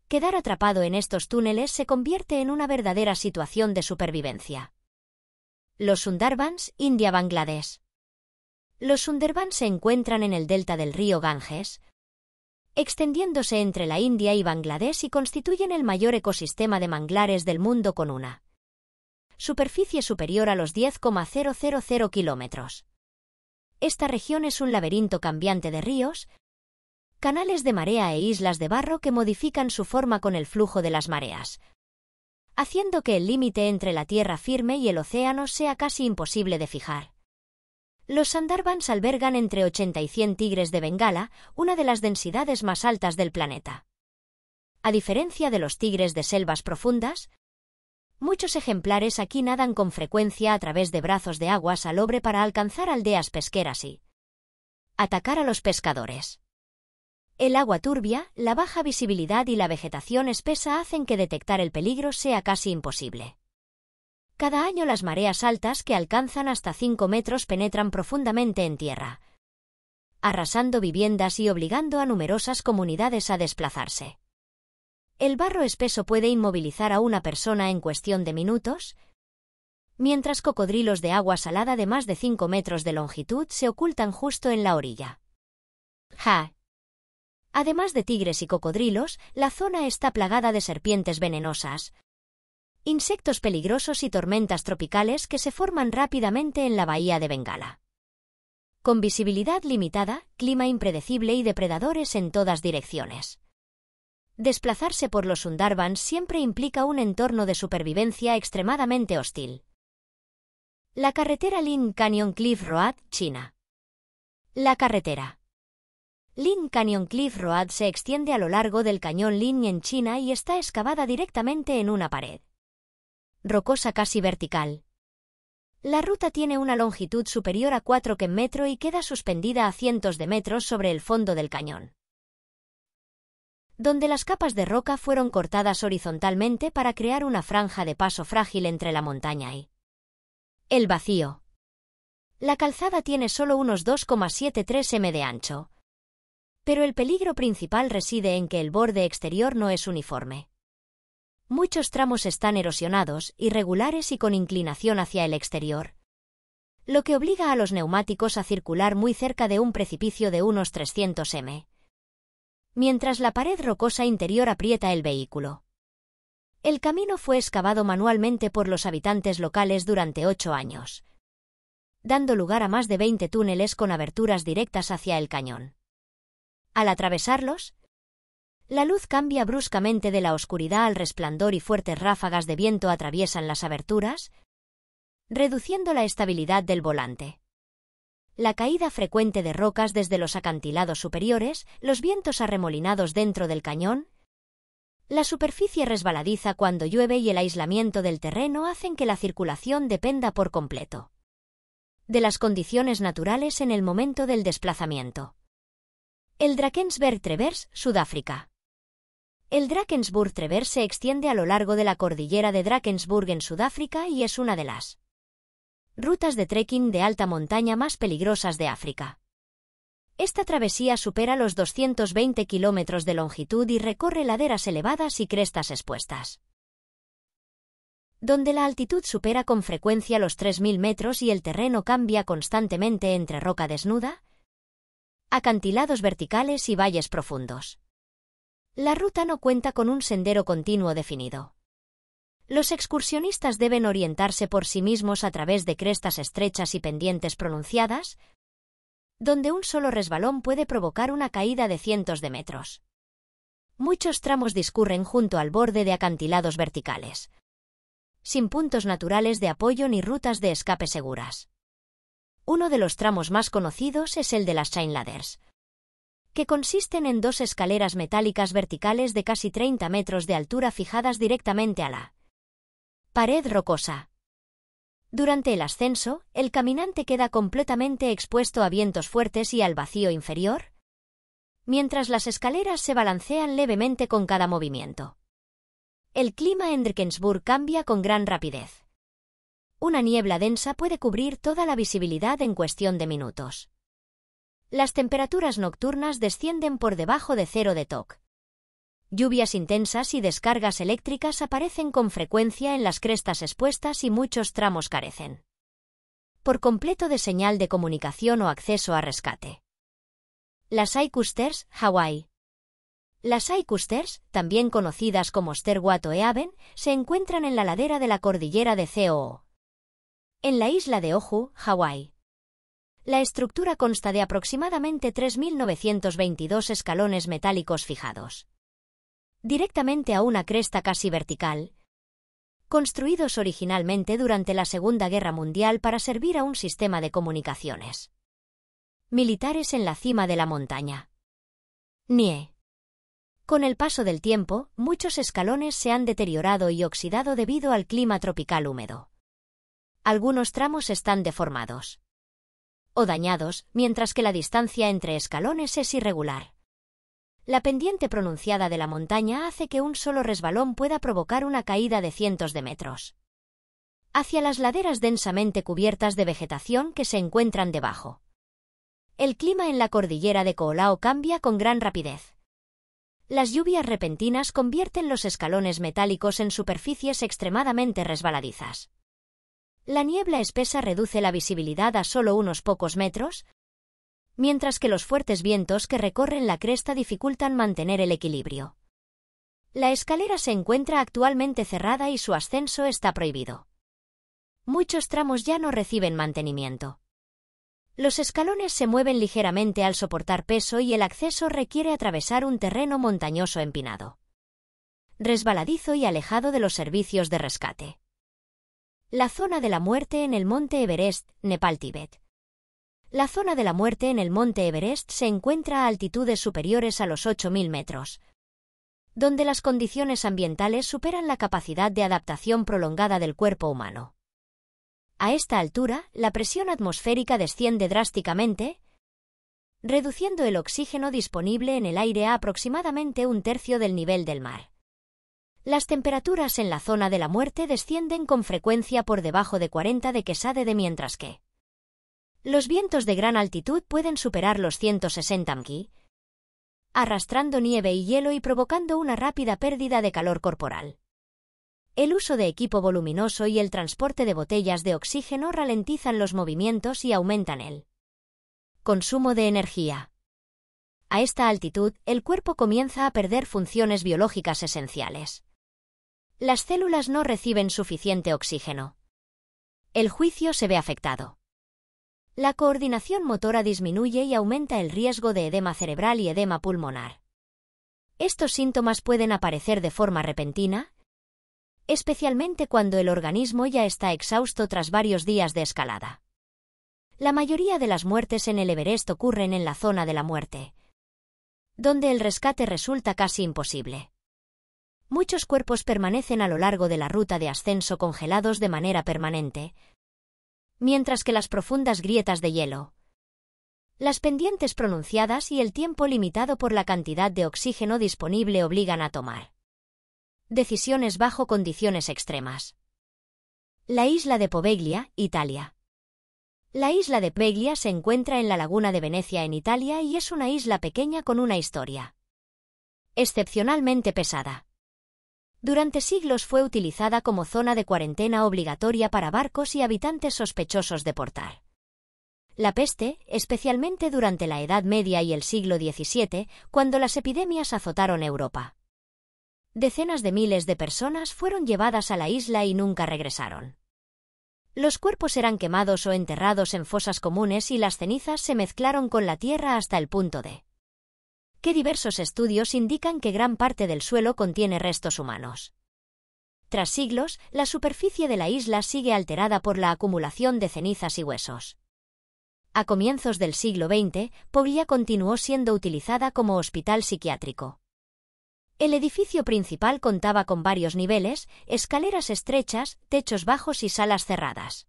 quedar atrapado en estos túneles se convierte en una verdadera situación de supervivencia. Los Sundarbans, India, Bangladesh. Los Sundarbans se encuentran en el delta del río Ganges, extendiéndose entre la India y Bangladesh y constituyen el mayor ecosistema de manglares del mundo con una superficie superior a los 10,000 kilómetros. Esta región es un laberinto cambiante de ríos, canales de marea e islas de barro que modifican su forma con el flujo de las mareas, haciendo que el límite entre la tierra firme y el océano sea casi imposible de fijar. Los Sundarbans albergan entre 80 y 100 tigres de Bengala, una de las densidades más altas del planeta. A diferencia de los tigres de selvas profundas, muchos ejemplares aquí nadan con frecuencia a través de brazos de agua salobre para alcanzar aldeas pesqueras y atacar a los pescadores. El agua turbia, la baja visibilidad y la vegetación espesa hacen que detectar el peligro sea casi imposible. Cada año las mareas altas que alcanzan hasta 5 metros penetran profundamente en tierra, arrasando viviendas y obligando a numerosas comunidades a desplazarse. El barro espeso puede inmovilizar a una persona en cuestión de minutos, mientras cocodrilos de agua salada de más de 5 metros de longitud se ocultan justo en la orilla. Además de tigres y cocodrilos, la zona está plagada de serpientes venenosas, insectos peligrosos y tormentas tropicales que se forman rápidamente en la bahía de Bengala. Con visibilidad limitada, clima impredecible y depredadores en todas direcciones. Desplazarse por los Sundarbans siempre implica un entorno de supervivencia extremadamente hostil. La carretera Lynn Canyon Cliff Road, China. La carretera Lynn Canyon Cliff Road se extiende a lo largo del cañón Lynn en China y está excavada directamente en una pared rocosa casi vertical. La ruta tiene una longitud superior a 4 km y queda suspendida a cientos de metros sobre el fondo del cañón, donde las capas de roca fueron cortadas horizontalmente para crear una franja de paso frágil entre la montaña y el vacío. La calzada tiene solo unos 2,73 m de ancho, pero el peligro principal reside en que el borde exterior no es uniforme. Muchos tramos están erosionados, irregulares y con inclinación hacia el exterior, lo que obliga a los neumáticos a circular muy cerca de un precipicio de unos 300 m, mientras la pared rocosa interior aprieta el vehículo. El camino fue excavado manualmente por los habitantes locales durante 8 años, dando lugar a más de 20 túneles con aberturas directas hacia el cañón. Al atravesarlos, la luz cambia bruscamente de la oscuridad al resplandor y fuertes ráfagas de viento atraviesan las aberturas, reduciendo la estabilidad del volante. La caída frecuente de rocas desde los acantilados superiores, los vientos arremolinados dentro del cañón, la superficie resbaladiza cuando llueve y el aislamiento del terreno hacen que la circulación dependa por completo de las condiciones naturales en el momento del desplazamiento. El Drakensberg Traverse, Sudáfrica. El Drakensberg Traverse se extiende a lo largo de la cordillera de Drakensberg en Sudáfrica y es una de las rutas de trekking de alta montaña más peligrosas de África. Esta travesía supera los 220 kilómetros de longitud y recorre laderas elevadas y crestas expuestas, donde la altitud supera con frecuencia los 3.000 metros y el terreno cambia constantemente entre roca desnuda, acantilados verticales y valles profundos. La ruta no cuenta con un sendero continuo definido. Los excursionistas deben orientarse por sí mismos a través de crestas estrechas y pendientes pronunciadas, donde un solo resbalón puede provocar una caída de cientos de metros. Muchos tramos discurren junto al borde de acantilados verticales, sin puntos naturales de apoyo ni rutas de escape seguras. Uno de los tramos más conocidos es el de las Chain Ladders, que consisten en 2 escaleras metálicas verticales de casi 30 metros de altura fijadas directamente a la pared rocosa. Durante el ascenso, el caminante queda completamente expuesto a vientos fuertes y al vacío inferior, mientras las escaleras se balancean levemente con cada movimiento. El clima en Drakensberg cambia con gran rapidez. Una niebla densa puede cubrir toda la visibilidad en cuestión de minutos. Las temperaturas nocturnas descienden por debajo de 0 de TOC. Lluvias intensas y descargas eléctricas aparecen con frecuencia en las crestas expuestas y muchos tramos carecen por completo de señal de comunicación o acceso a rescate. Las Coasters, Hawái. Las Coasters, también conocidas como Sterwat o Eaven, se encuentran en la ladera de la cordillera de COO, en la isla de Oahu, Hawái. La estructura consta de aproximadamente 3.922 escalones metálicos fijados directamente a una cresta casi vertical, construidos originalmente durante la Segunda Guerra Mundial para servir a un sistema de comunicaciones militares en la cima de la montaña. NIE. Con el paso del tiempo, muchos escalones se han deteriorado y oxidado debido al clima tropical húmedo. Algunos tramos están deformados o dañados, mientras que la distancia entre escalones es irregular. La pendiente pronunciada de la montaña hace que un solo resbalón pueda provocar una caída de cientos de metros hacia las laderas densamente cubiertas de vegetación que se encuentran debajo. El clima en la cordillera de Koolao cambia con gran rapidez. Las lluvias repentinas convierten los escalones metálicos en superficies extremadamente resbaladizas. La niebla espesa reduce la visibilidad a solo unos pocos metros, mientras que los fuertes vientos que recorren la cresta dificultan mantener el equilibrio. La escalera se encuentra actualmente cerrada y su ascenso está prohibido. Muchos tramos ya no reciben mantenimiento. Los escalones se mueven ligeramente al soportar peso y el acceso requiere atravesar un terreno montañoso empinado, resbaladizo y alejado de los servicios de rescate. La zona de la muerte en el monte Everest, Nepal-Tíbet. La zona de la muerte en el monte Everest se encuentra a altitudes superiores a los 8.000 metros, donde las condiciones ambientales superan la capacidad de adaptación prolongada del cuerpo humano. A esta altura, la presión atmosférica desciende drásticamente, reduciendo el oxígeno disponible en el aire a aproximadamente un tercio del nivel del mar. Las temperaturas en la zona de la muerte descienden con frecuencia por debajo de 40 de Quesade mientras que los vientos de gran altitud pueden superar los 160 mq, arrastrando nieve y hielo y provocando una rápida pérdida de calor corporal. El uso de equipo voluminoso y el transporte de botellas de oxígeno ralentizan los movimientos y aumentan el consumo de energía. A esta altitud, el cuerpo comienza a perder funciones biológicas esenciales. Las células no reciben suficiente oxígeno. El juicio se ve afectado. La coordinación motora disminuye y aumenta el riesgo de edema cerebral y edema pulmonar. Estos síntomas pueden aparecer de forma repentina, especialmente cuando el organismo ya está exhausto tras varios días de escalada. La mayoría de las muertes en el Everest ocurren en la zona de la muerte, donde el rescate resulta casi imposible. Muchos cuerpos permanecen a lo largo de la ruta de ascenso congelados de manera permanente, mientras que las profundas grietas de hielo, las pendientes pronunciadas y el tiempo limitado por la cantidad de oxígeno disponible obligan a tomar decisiones bajo condiciones extremas. La isla de Poveglia, Italia. La isla de Poveglia se encuentra en la laguna de Venecia en Italia y es una isla pequeña con una historia excepcionalmente pesada. Durante siglos fue utilizada como zona de cuarentena obligatoria para barcos y habitantes sospechosos de portar la peste, especialmente durante la Edad Media y el siglo XVII, cuando las epidemias azotaron Europa. Decenas de miles de personas fueron llevadas a la isla y nunca regresaron. Los cuerpos eran quemados o enterrados en fosas comunes y las cenizas se mezclaron con la tierra hasta el punto de que diversos estudios indican que gran parte del suelo contiene restos humanos. Tras siglos, la superficie de la isla sigue alterada por la acumulación de cenizas y huesos. A comienzos del siglo XX, Poveglia continuó siendo utilizada como hospital psiquiátrico. El edificio principal contaba con varios niveles, escaleras estrechas, techos bajos y salas cerradas.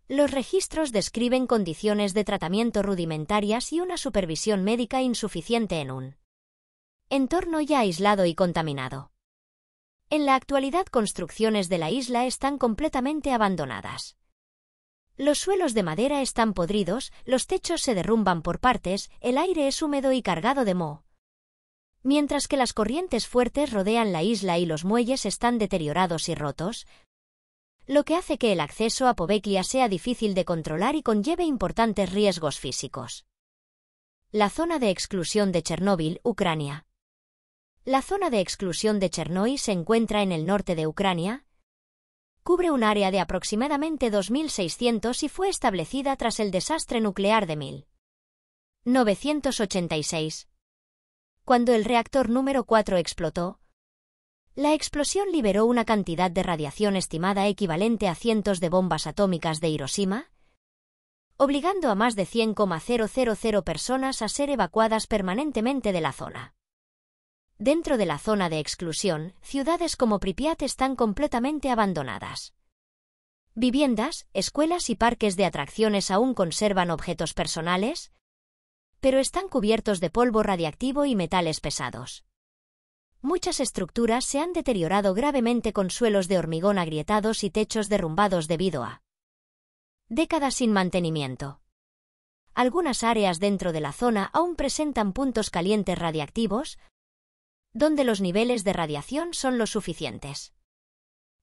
Los registros describen condiciones de tratamiento rudimentarias y una supervisión médica insuficiente en un entorno ya aislado y contaminado. En la actualidad, construcciones de la isla están completamente abandonadas. Los suelos de madera están podridos, los techos se derrumban por partes, el aire es húmedo y cargado de moho. Mientras que las corrientes fuertes rodean la isla y los muelles están deteriorados y rotos, lo que hace que el acceso a Poveglia sea difícil de controlar y conlleve importantes riesgos físicos. La zona de exclusión de Chernóbil, Ucrania. La zona de exclusión de Chernóbil se encuentra en el norte de Ucrania. Cubre un área de aproximadamente 2.600 y fue establecida tras el desastre nuclear de 1986. Cuando el reactor número 4 explotó, la explosión liberó una cantidad de radiación estimada equivalente a cientos de bombas atómicas de Hiroshima, obligando a más de 100,000 personas a ser evacuadas permanentemente de la zona. Dentro de la zona de exclusión, ciudades como Pripyat están completamente abandonadas. Viviendas, escuelas y parques de atracciones aún conservan objetos personales, pero están cubiertos de polvo radiactivo y metales pesados. Muchas estructuras se han deteriorado gravemente con suelos de hormigón agrietados y techos derrumbados debido a décadas sin mantenimiento. Algunas áreas dentro de la zona aún presentan puntos calientes radiactivos, donde los niveles de radiación son lo suficientes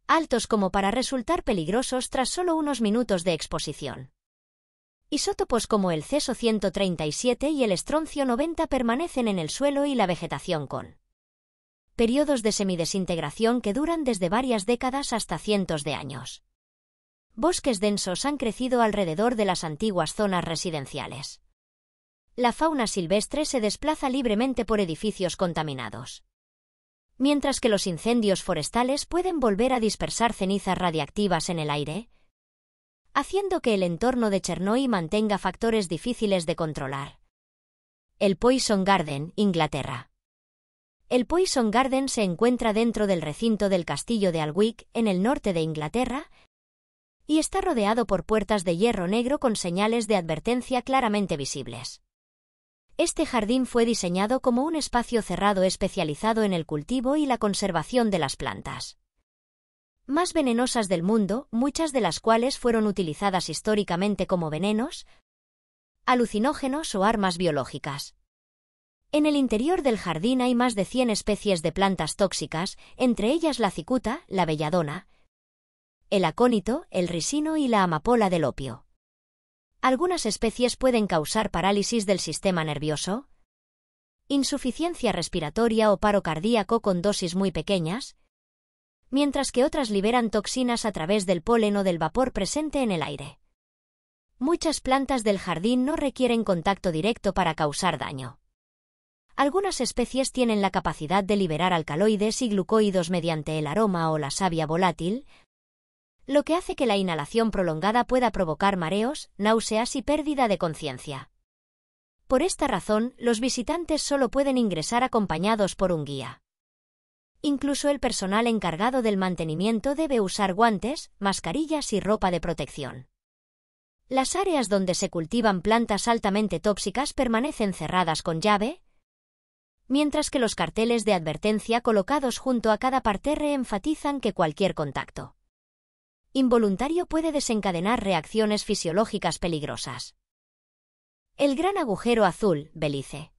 altos como para resultar peligrosos tras solo unos minutos de exposición. Isótopos como el ceso-137 y el estroncio-90 permanecen en el suelo y la vegetación con periodos de semidesintegración que duran desde varias décadas hasta cientos de años. Bosques densos han crecido alrededor de las antiguas zonas residenciales. La fauna silvestre se desplaza libremente por edificios contaminados. Mientras que los incendios forestales pueden volver a dispersar cenizas radiactivas en el aire, haciendo que el entorno de Chernóbil mantenga factores difíciles de controlar. El Poison Garden, Inglaterra. El Poison Garden se encuentra dentro del recinto del castillo de Alnwick, en el norte de Inglaterra, y está rodeado por puertas de hierro negro con señales de advertencia claramente visibles. Este jardín fue diseñado como un espacio cerrado especializado en el cultivo y la conservación de las plantas más venenosas del mundo, muchas de las cuales fueron utilizadas históricamente como venenos, alucinógenos o armas biológicas. En el interior del jardín hay más de 100 especies de plantas tóxicas, entre ellas la cicuta, la belladona, el acónito, el risino y la amapola del opio. Algunas especies pueden causar parálisis del sistema nervioso, insuficiencia respiratoria o paro cardíaco con dosis muy pequeñas, mientras que otras liberan toxinas a través del polen o del vapor presente en el aire. Muchas plantas del jardín no requieren contacto directo para causar daño. Algunas especies tienen la capacidad de liberar alcaloides y glucóidos mediante el aroma o la savia volátil, lo que hace que la inhalación prolongada pueda provocar mareos, náuseas y pérdida de conciencia. Por esta razón, los visitantes solo pueden ingresar acompañados por un guía. Incluso el personal encargado del mantenimiento debe usar guantes, mascarillas y ropa de protección. Las áreas donde se cultivan plantas altamente tóxicas permanecen cerradas con llave, mientras que los carteles de advertencia colocados junto a cada parterre enfatizan que cualquier contacto involuntario puede desencadenar reacciones fisiológicas peligrosas. El Gran Agujero Azul, Belice.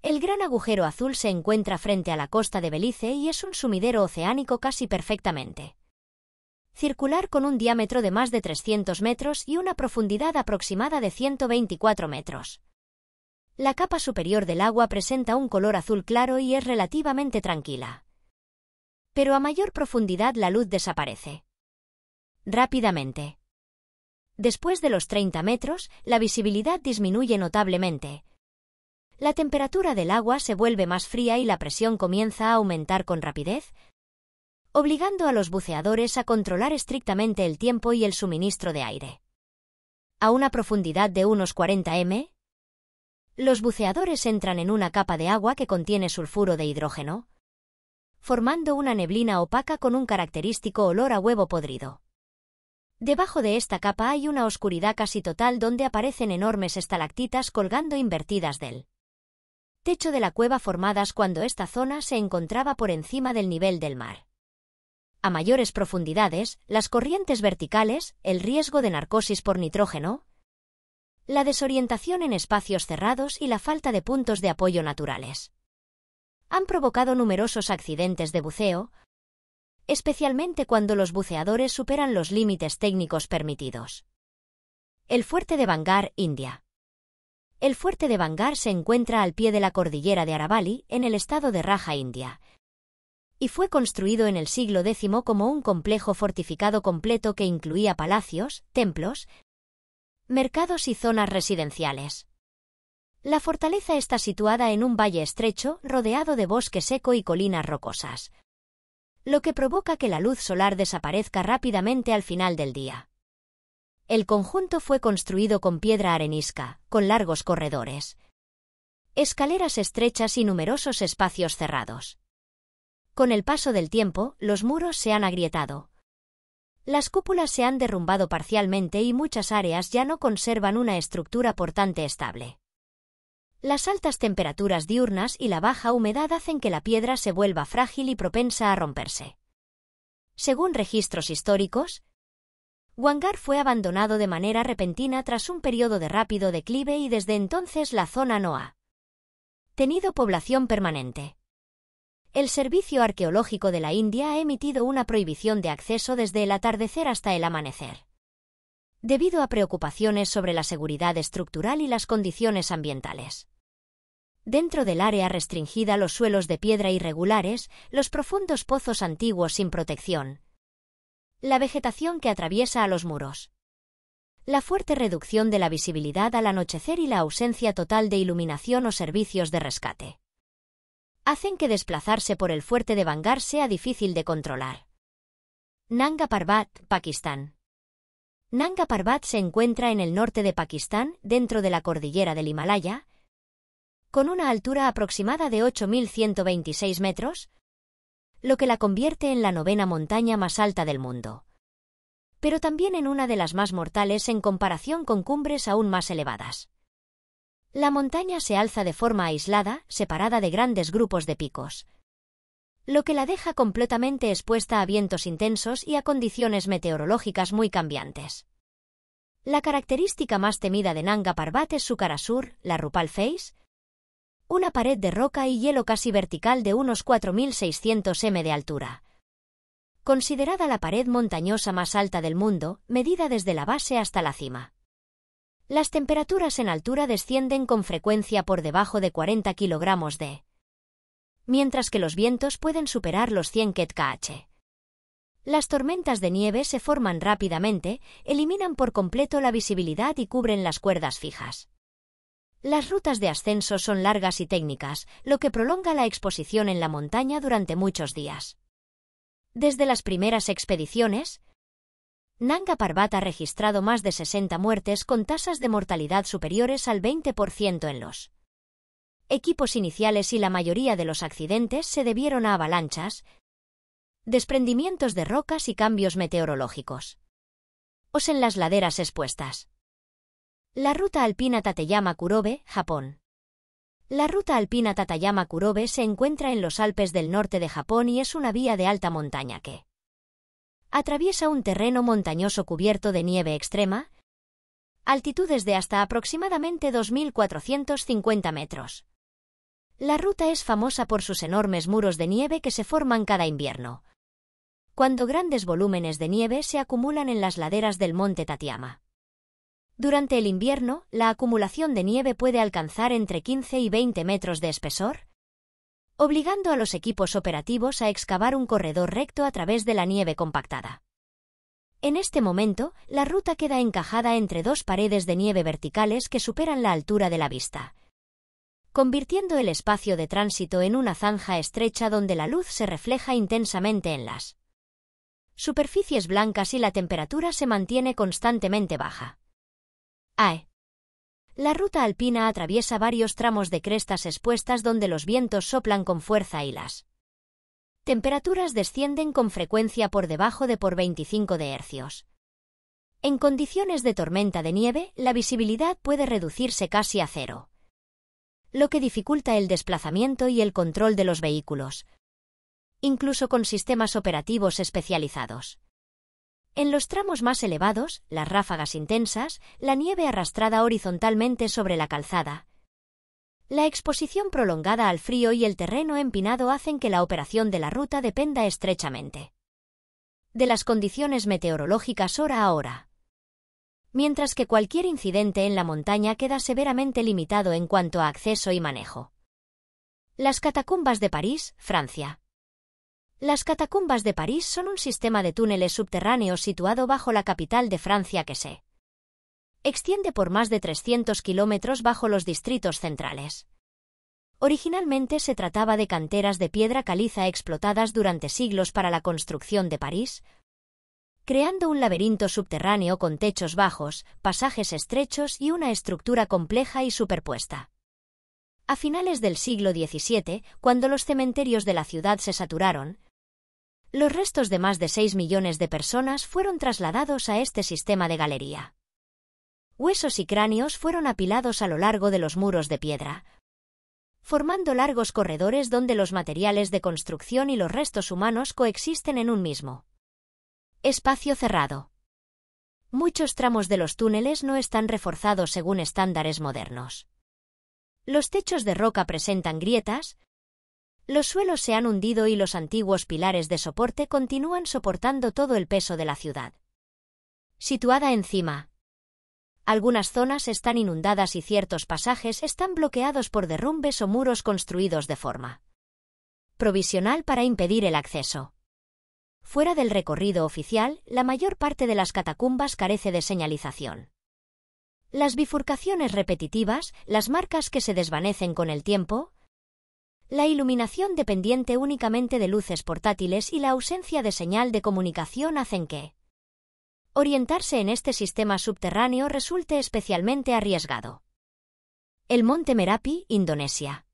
El Gran Agujero Azul se encuentra frente a la costa de Belice y es un sumidero oceánico casi perfectamente circular con un diámetro de más de 300 metros y una profundidad aproximada de 124 metros. La capa superior del agua presenta un color azul claro y es relativamente tranquila. Pero a mayor profundidad la luz desaparece rápidamente. Después de los 30 metros, la visibilidad disminuye notablemente. La temperatura del agua se vuelve más fría y la presión comienza a aumentar con rapidez, obligando a los buceadores a controlar estrictamente el tiempo y el suministro de aire. A una profundidad de unos 40 m, los buceadores entran en una capa de agua que contiene sulfuro de hidrógeno, formando una neblina opaca con un característico olor a huevo podrido. Debajo de esta capa hay una oscuridad casi total donde aparecen enormes estalactitas colgando invertidas del techo de la cueva formadas cuando esta zona se encontraba por encima del nivel del mar. A mayores profundidades, las corrientes verticales, el riesgo de narcosis por nitrógeno, la desorientación en espacios cerrados y la falta de puntos de apoyo naturales han provocado numerosos accidentes de buceo, especialmente cuando los buceadores superan los límites técnicos permitidos. El Fuerte de Bangar, India. El Fuerte de Bangar se encuentra al pie de la cordillera de Aravalli, en el estado de Raja, India, y fue construido en el siglo X como un complejo fortificado completo que incluía palacios, templos, mercados y zonas residenciales. La fortaleza está situada en un valle estrecho, rodeado de bosque seco y colinas rocosas, lo que provoca que la luz solar desaparezca rápidamente al final del día. El conjunto fue construido con piedra arenisca, con largos corredores, escaleras estrechas y numerosos espacios cerrados. Con el paso del tiempo, los muros se han agrietado. Las cúpulas se han derrumbado parcialmente y muchas áreas ya no conservan una estructura portante estable. Las altas temperaturas diurnas y la baja humedad hacen que la piedra se vuelva frágil y propensa a romperse. Según registros históricos, Bangar fue abandonado de manera repentina tras un periodo de rápido declive y desde entonces la zona no ha tenido población permanente. El Servicio Arqueológico de la India ha emitido una prohibición de acceso desde el atardecer hasta el amanecer, debido a preocupaciones sobre la seguridad estructural y las condiciones ambientales. Dentro del área restringida, los suelos de piedra irregulares, los profundos pozos antiguos sin protección, la vegetación que atraviesa a los muros, la fuerte reducción de la visibilidad al anochecer y la ausencia total de iluminación o servicios de rescate hacen que desplazarse por el Fuerte de Bangar sea difícil de controlar. Nanga Parbat, Pakistán. Nanga Parbat se encuentra en el norte de Pakistán, dentro de la cordillera del Himalaya, con una altura aproximada de 8.126 metros, lo que la convierte en la 9ª montaña más alta del mundo, pero también en una de las más mortales en comparación con cumbres aún más elevadas. La montaña se alza de forma aislada, separada de grandes grupos de picos, lo que la deja completamente expuesta a vientos intensos y a condiciones meteorológicas muy cambiantes. La característica más temida de Nanga Parbat es su cara sur, la Rupal Face, Una pared de roca y hielo casi vertical de unos 4.600 m de altura. Considerada la pared montañosa más alta del mundo, medida desde la base hasta la cima. Las temperaturas en altura descienden con frecuencia por debajo de 40 kilogramos de, mientras que los vientos pueden superar los 100 kph. Las tormentas de nieve se forman rápidamente, eliminan por completo la visibilidad y cubren las cuerdas fijas. Las rutas de ascenso son largas y técnicas, lo que prolonga la exposición en la montaña durante muchos días. Desde las primeras expediciones, Nanga Parbat ha registrado más de 60 muertes con tasas de mortalidad superiores al 20% en los equipos iniciales y la mayoría de los accidentes se debieron a avalanchas, desprendimientos de rocas y cambios meteorológicos. O en las laderas expuestas. La ruta alpina Tateyama-Kurobe, Japón. La ruta alpina Tateyama-Kurobe se encuentra en los Alpes del norte de Japón y es una vía de alta montaña que atraviesa un terreno montañoso cubierto de nieve extrema, altitudes de hasta aproximadamente 2.450 metros. La ruta es famosa por sus enormes muros de nieve que se forman cada invierno, cuando grandes volúmenes de nieve se acumulan en las laderas del monte Tateyama. Durante el invierno, la acumulación de nieve puede alcanzar entre 15 y 20 metros de espesor, obligando a los equipos operativos a excavar un corredor recto a través de la nieve compactada. En este momento, la ruta queda encajada entre dos paredes de nieve verticales que superan la altura de la vista, convirtiendo el espacio de tránsito en una zanja estrecha donde la luz se refleja intensamente en las superficies blancas y la temperatura se mantiene constantemente baja. La ruta alpina atraviesa varios tramos de crestas expuestas donde los vientos soplan con fuerza y las temperaturas descienden con frecuencia por debajo de 25 de hercios. En condiciones de tormenta de nieve, la visibilidad puede reducirse casi a cero, lo que dificulta el desplazamiento y el control de los vehículos, incluso con sistemas operativos especializados. En los tramos más elevados, las ráfagas intensas, la nieve arrastrada horizontalmente sobre la calzada, la exposición prolongada al frío y el terreno empinado hacen que la operación de la ruta dependa estrechamente de las condiciones meteorológicas hora a hora, mientras que cualquier incidente en la montaña queda severamente limitado en cuanto a acceso y manejo. Las catacumbas de París, Francia. Las catacumbas de París son un sistema de túneles subterráneos situado bajo la capital de Francia que se extiende por más de 300 kilómetros bajo los distritos centrales. Originalmente se trataba de canteras de piedra caliza explotadas durante siglos para la construcción de París, creando un laberinto subterráneo con techos bajos, pasajes estrechos y una estructura compleja y superpuesta. A finales del siglo XVII, cuando los cementerios de la ciudad se saturaron, los restos de más de 6 millones de personas fueron trasladados a este sistema de galería. Huesos y cráneos fueron apilados a lo largo de los muros de piedra, formando largos corredores donde los materiales de construcción y los restos humanos coexisten en un mismo espacio cerrado. Muchos tramos de los túneles no están reforzados según estándares modernos. Los techos de roca presentan grietas, los suelos se han hundido y los antiguos pilares de soporte continúan soportando todo el peso de la ciudad. Situada encima. Algunas zonas están inundadas y ciertos pasajes están bloqueados por derrumbes o muros construidos de forma provisional para impedir el acceso. Fuera del recorrido oficial, la mayor parte de las catacumbas carece de señalización. Las bifurcaciones repetitivas, las marcas que se desvanecen con el tiempo, la iluminación dependiente únicamente de luces portátiles y la ausencia de señal de comunicación hacen que orientarse en este sistema subterráneo resulte especialmente arriesgado. El Monte Merapi, Indonesia.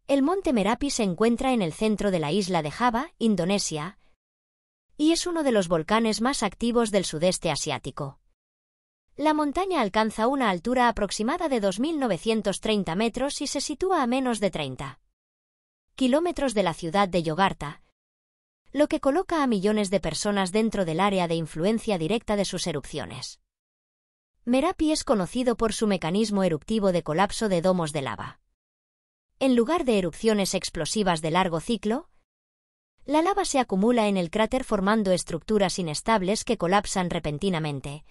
El Monte Merapi se encuentra en el centro de la isla de Java, Indonesia, y es uno de los volcanes más activos del sudeste asiático. La montaña alcanza una altura aproximada de 2.930 metros y se sitúa a menos de 30 kilómetros de la ciudad de Yogyakarta, lo que coloca a millones de personas dentro del área de influencia directa de sus erupciones. Merapi es conocido por su mecanismo eruptivo de colapso de domos de lava. En lugar de erupciones explosivas de largo ciclo, la lava se acumula en el cráter formando estructuras inestables que colapsan repentinamente,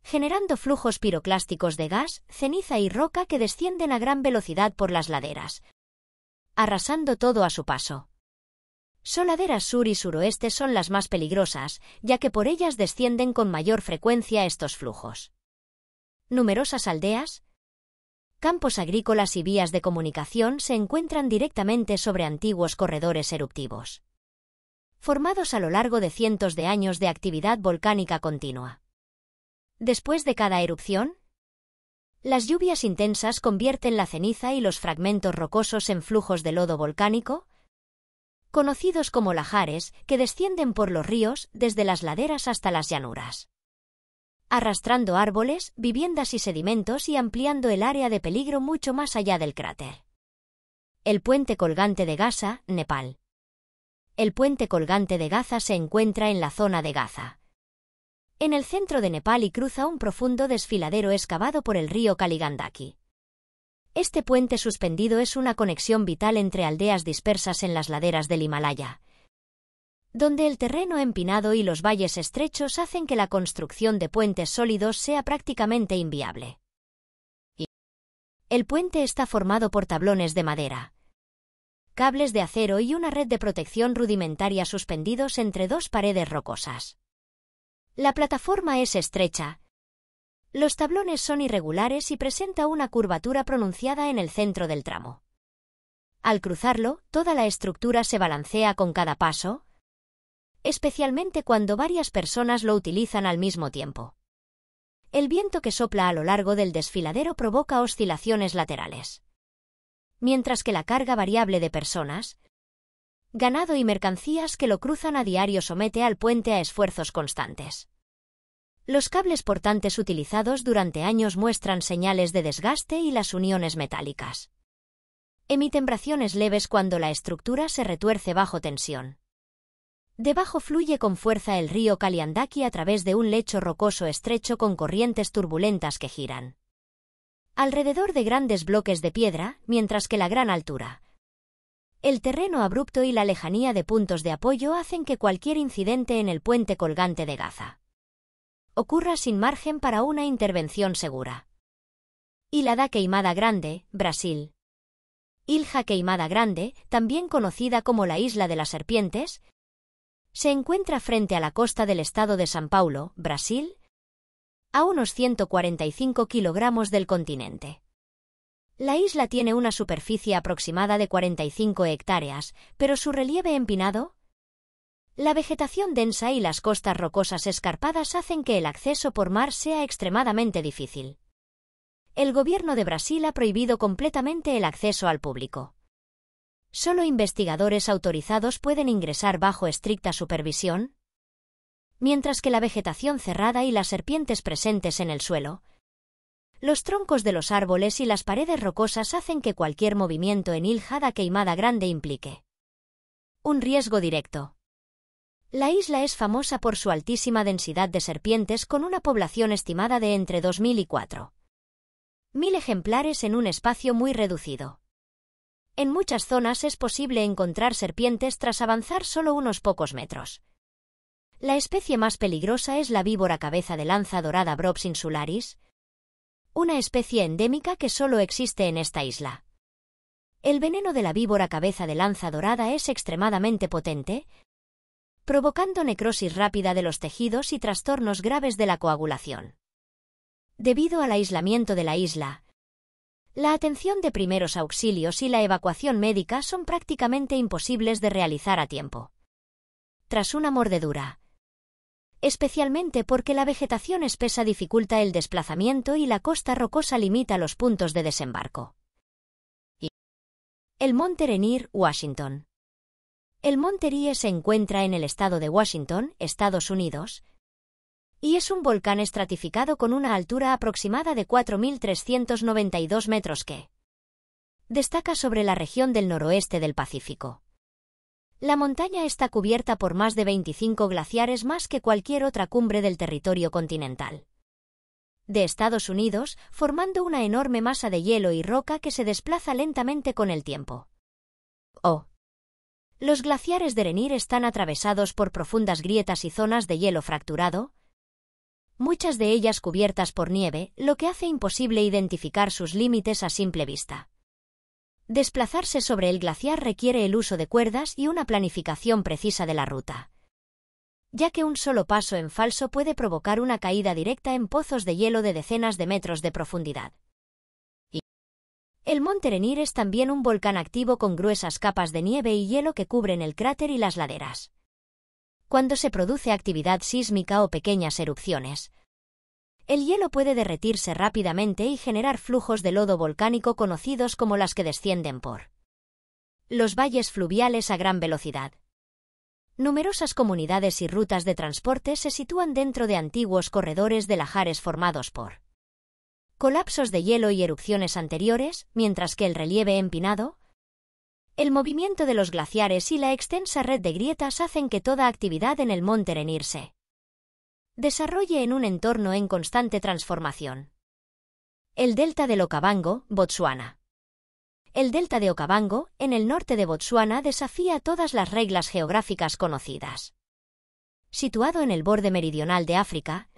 generando flujos piroclásticos de gas, ceniza y roca que descienden a gran velocidad por las laderas, arrasando todo a su paso. Laderas sur y suroeste son las más peligrosas, ya que por ellas descienden con mayor frecuencia estos flujos. Numerosas aldeas, campos agrícolas y vías de comunicación se encuentran directamente sobre antiguos corredores eruptivos, formados a lo largo de cientos de años de actividad volcánica continua. Después de cada erupción, las lluvias intensas convierten la ceniza y los fragmentos rocosos en flujos de lodo volcánico, conocidos como lahares, que descienden por los ríos desde las laderas hasta las llanuras, arrastrando árboles, viviendas y sedimentos y ampliando el área de peligro mucho más allá del cráter. El puente colgante de Gaza, Nepal. El puente colgante de Gaza se encuentra en la zona de Gaza, en el centro de Nepal, y cruza un profundo desfiladero excavado por el río Kaligandaki. Este puente suspendido es una conexión vital entre aldeas dispersas en las laderas del Himalaya, donde el terreno empinado y los valles estrechos hacen que la construcción de puentes sólidos sea prácticamente inviable. El puente está formado por tablones de madera, cables de acero y una red de protección rudimentaria suspendidos entre dos paredes rocosas. La plataforma es estrecha, los tablones son irregulares y presenta una curvatura pronunciada en el centro del tramo. Al cruzarlo, toda la estructura se balancea con cada paso, especialmente cuando varias personas lo utilizan al mismo tiempo. El viento que sopla a lo largo del desfiladero provoca oscilaciones laterales, mientras que la carga variable de personas, ganado y mercancías que lo cruzan a diario somete al puente a esfuerzos constantes. Los cables portantes utilizados durante años muestran señales de desgaste y las uniones metálicas emiten vibraciones leves cuando la estructura se retuerce bajo tensión. Debajo fluye con fuerza el río Kaligandaki a través de un lecho rocoso estrecho con corrientes turbulentas que giran alrededor de grandes bloques de piedra, mientras que la gran altura, el terreno abrupto y la lejanía de puntos de apoyo hacen que cualquier incidente en el puente colgante de Gaza ocurra sin margen para una intervención segura. Ilha da Queimada Grande, Brasil. Ilha Queimada Grande, también conocida como la Isla de las Serpientes, se encuentra frente a la costa del estado de São Paulo, Brasil, a unos 145 kilogramos del continente. La isla tiene una superficie aproximada de 45 hectáreas, pero su relieve empinado, la vegetación densa y las costas rocosas escarpadas hacen que el acceso por mar sea extremadamente difícil. El gobierno de Brasil ha prohibido completamente el acceso al público. Solo investigadores autorizados pueden ingresar bajo estricta supervisión, mientras que la vegetación cerrada y las serpientes presentes en el suelo, los troncos de los árboles y las paredes rocosas hacen que cualquier movimiento en Ilha da Queimada Grande implique un riesgo directo. La isla es famosa por su altísima densidad de serpientes, con una población estimada de entre 2.000 y 4.000 ejemplares en un espacio muy reducido. En muchas zonas es posible encontrar serpientes tras avanzar solo unos pocos metros. La especie más peligrosa es la víbora cabeza de lanza dorada Brops insularis, una especie endémica que solo existe en esta isla. El veneno de la víbora cabeza de lanza dorada es extremadamente potente, provocando necrosis rápida de los tejidos y trastornos graves de la coagulación. Debido al aislamiento de la isla, la atención de primeros auxilios y la evacuación médica son prácticamente imposibles de realizar a tiempo tras una mordedura, especialmente porque la vegetación espesa dificulta el desplazamiento y la costa rocosa limita los puntos de desembarco. El Monte Rainier, Washington. El Monte Rainier se encuentra en el estado de Washington, Estados Unidos, y es un volcán estratificado con una altura aproximada de 4.392 metros que destaca sobre la región del noroeste del Pacífico. La montaña está cubierta por más de 25 glaciares, más que cualquier otra cumbre del territorio continental. de Estados Unidos, formando una enorme masa de hielo y roca que se desplaza lentamente con el tiempo. Los glaciares de Rainier están atravesados por profundas grietas y zonas de hielo fracturado, muchas de ellas cubiertas por nieve, lo que hace imposible identificar sus límites a simple vista. Desplazarse sobre el glaciar requiere el uso de cuerdas y una planificación precisa de la ruta, ya que un solo paso en falso puede provocar una caída directa en pozos de hielo de decenas de metros de profundidad. El monte Rainier es también un volcán activo con gruesas capas de nieve y hielo que cubren el cráter y las laderas. Cuando se produce actividad sísmica o pequeñas erupciones, el hielo puede derretirse rápidamente y generar flujos de lodo volcánico conocidos como las que descienden por los valles fluviales a gran velocidad. Numerosas comunidades y rutas de transporte se sitúan dentro de antiguos corredores de lahares formados por colapsos de hielo y erupciones anteriores, mientras que el relieve empinado, el movimiento de los glaciares y la extensa red de grietas hacen que toda actividad en el monte Rainier se desarrolle en un entorno en constante transformación. El delta del Okavango, Botsuana. El delta de Okavango, en el norte de Botsuana, desafía todas las reglas geográficas conocidas. Situado en el borde meridional de África,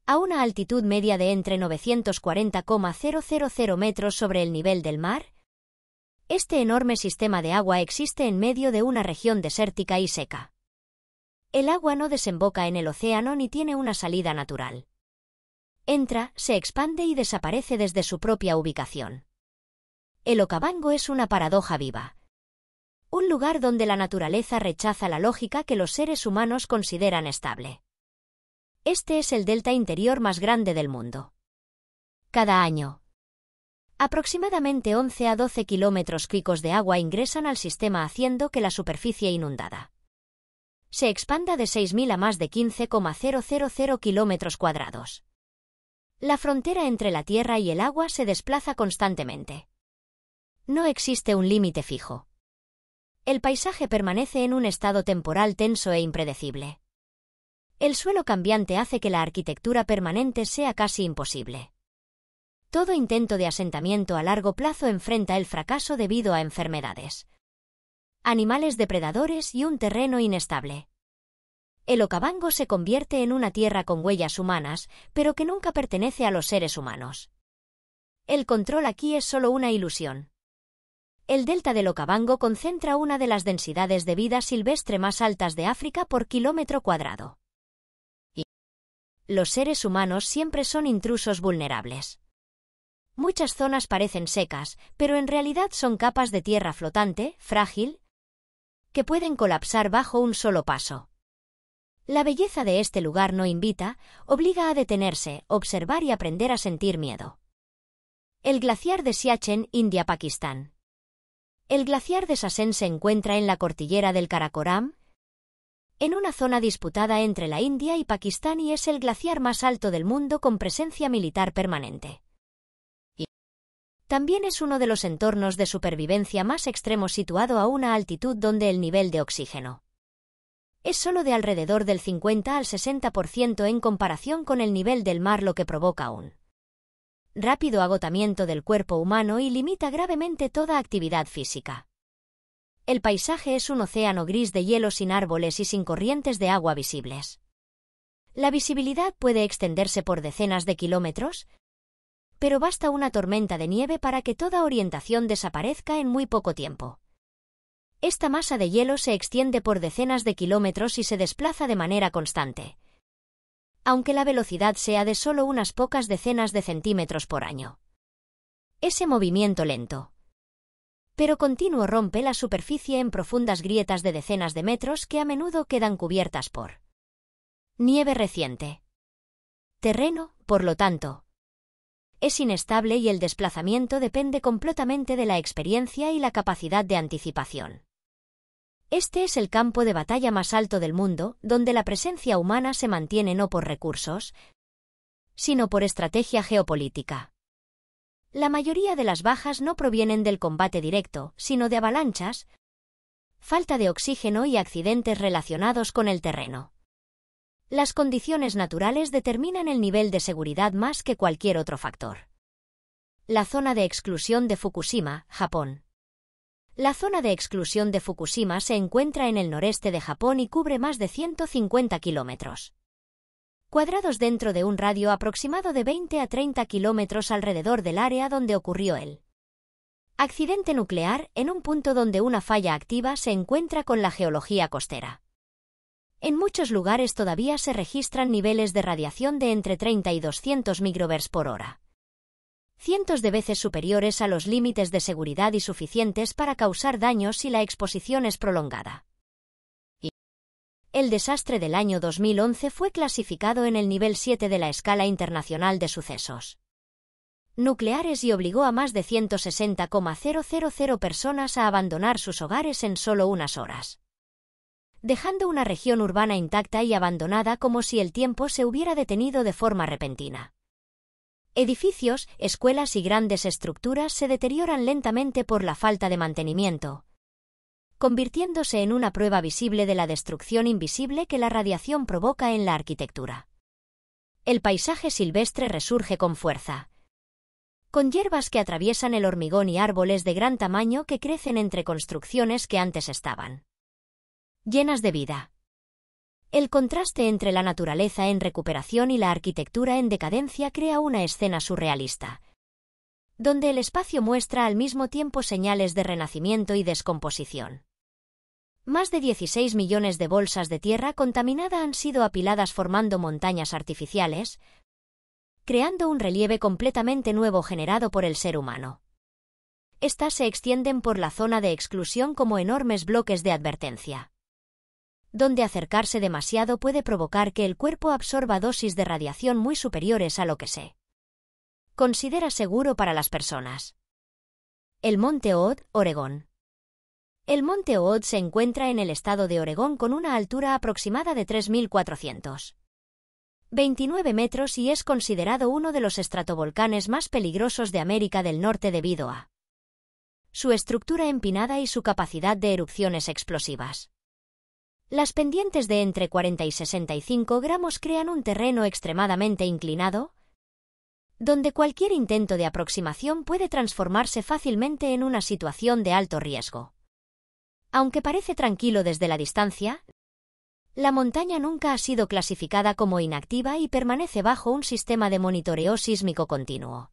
a una altitud media de entre 940,000 metros sobre el nivel del mar, este enorme sistema de agua existe en medio de una región desértica y seca. El agua no desemboca en el océano ni tiene una salida natural. Entra, se expande y desaparece desde su propia ubicación. El Okavango es una paradoja viva. Un lugar donde la naturaleza rechaza la lógica que los seres humanos consideran estable. Este es el delta interior más grande del mundo. Cada año, aproximadamente 11 a 12 kilómetros cúbicos de agua ingresan al sistema haciendo que la superficie inundada se expanda de 6.000 a más de 15,000 kilómetros cuadrados. La frontera entre la tierra y el agua se desplaza constantemente. No existe un límite fijo. El paisaje permanece en un estado temporal tenso e impredecible. El suelo cambiante hace que la arquitectura permanente sea casi imposible. Todo intento de asentamiento a largo plazo enfrenta el fracaso debido a enfermedades, animales depredadores y un terreno inestable. El Okavango se convierte en una tierra con huellas humanas, pero que nunca pertenece a los seres humanos. El control aquí es solo una ilusión. El delta del Okavango concentra una de las densidades de vida silvestre más altas de África por kilómetro cuadrado. Los seres humanos siempre son intrusos vulnerables. Muchas zonas parecen secas, pero en realidad son capas de tierra flotante, frágil, que pueden colapsar bajo un solo paso. La belleza de este lugar no invita, obliga a detenerse, observar y aprender a sentir miedo. El glaciar de Siachen, India-Pakistán. El glaciar de Sasen se encuentra en la cordillera del Karakoram, en una zona disputada entre la India y Pakistán, y es el glaciar más alto del mundo con presencia militar permanente. También es uno de los entornos de supervivencia más extremos situado a una altitud donde el nivel de oxígeno es solo de alrededor del 50 al 60% en comparación con el nivel del mar, lo que provoca un rápido agotamiento del cuerpo humano y limita gravemente toda actividad física. El paisaje es un océano gris de hielo sin árboles y sin corrientes de agua visibles. La visibilidad puede extenderse por decenas de kilómetros, pero basta una tormenta de nieve para que toda orientación desaparezca en muy poco tiempo. Esta masa de hielo se extiende por decenas de kilómetros y se desplaza de manera constante, aunque la velocidad sea de solo unas pocas decenas de centímetros por año. Ese movimiento lento, pero continuo, rompe la superficie en profundas grietas de decenas de metros que a menudo quedan cubiertas por nieve reciente. Terreno, por lo tanto, es inestable y el desplazamiento depende completamente de la experiencia y la capacidad de anticipación. Este es el campo de batalla más alto del mundo, donde la presencia humana se mantiene no por recursos, sino por estrategia geopolítica. La mayoría de las bajas no provienen del combate directo, sino de avalanchas, falta de oxígeno y accidentes relacionados con el terreno. Las condiciones naturales determinan el nivel de seguridad más que cualquier otro factor. La zona de exclusión de Fukushima, Japón. La zona de exclusión de Fukushima se encuentra en el noreste de Japón y cubre más de 150 kilómetros cuadrados dentro de un radio aproximado de 20 a 30 kilómetros alrededor del área donde ocurrió el accidente nuclear, en un punto donde una falla activa se encuentra con la geología costera. En muchos lugares todavía se registran niveles de radiación de entre 30 y 200 microverts por hora. Cientos de veces superiores a los límites de seguridad y suficientes para causar daños si la exposición es prolongada. El desastre del año 2011 fue clasificado en el nivel 7 de la escala internacional de sucesos nucleares y obligó a más de 160,000 personas a abandonar sus hogares en solo unas horas, dejando una región urbana intacta y abandonada como si el tiempo se hubiera detenido de forma repentina. Edificios, escuelas y grandes estructuras se deterioran lentamente por la falta de mantenimiento, convirtiéndose en una prueba visible de la destrucción invisible que la radiación provoca en la arquitectura. El paisaje silvestre resurge con fuerza, con hierbas que atraviesan el hormigón y árboles de gran tamaño que crecen entre construcciones que antes estaban llenas de vida. El contraste entre la naturaleza en recuperación y la arquitectura en decadencia crea una escena surrealista, donde el espacio muestra al mismo tiempo señales de renacimiento y descomposición. Más de 16 millones de bolsas de tierra contaminada han sido apiladas formando montañas artificiales, creando un relieve completamente nuevo generado por el ser humano. Estas se extienden por la zona de exclusión como enormes bloques de advertencia, donde acercarse demasiado puede provocar que el cuerpo absorba dosis de radiación muy superiores a lo que se considera seguro para las personas. El Monte Ood, Oregón. El Monte Ood se encuentra en el estado de Oregón con una altura aproximada de 3.429 metros y es considerado uno de los estratovolcanes más peligrosos de América del Norte debido a su estructura empinada y su capacidad de erupciones explosivas. Las pendientes de entre 40 y 65 gramos crean un terreno extremadamente inclinado, donde cualquier intento de aproximación puede transformarse fácilmente en una situación de alto riesgo. Aunque parece tranquilo desde la distancia, la montaña nunca ha sido clasificada como inactiva y permanece bajo un sistema de monitoreo sísmico continuo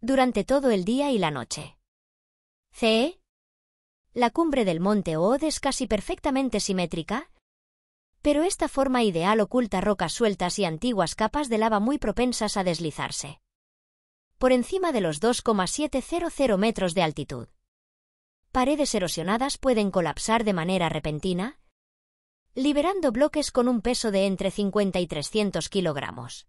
durante todo el día y la noche. CE. La cumbre del Monte Ood es casi perfectamente simétrica, pero esta forma ideal oculta rocas sueltas y antiguas capas de lava muy propensas a deslizarse por encima de los 2,700 metros de altitud. Paredes erosionadas pueden colapsar de manera repentina, liberando bloques con un peso de entre 50 y 300 kilogramos.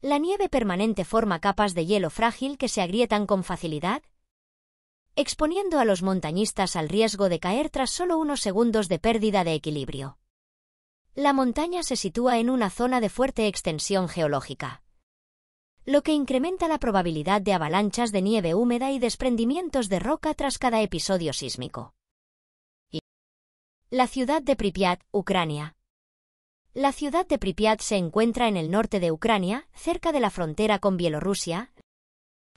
La nieve permanente forma capas de hielo frágil que se agrietan con facilidad, exponiendo a los montañistas al riesgo de caer tras solo unos segundos de pérdida de equilibrio. La montaña se sitúa en una zona de fuerte extensión geológica, lo que incrementa la probabilidad de avalanchas de nieve húmeda y desprendimientos de roca tras cada episodio sísmico. La ciudad de Pripyat, Ucrania. La ciudad de Pripyat se encuentra en el norte de Ucrania, cerca de la frontera con Bielorrusia,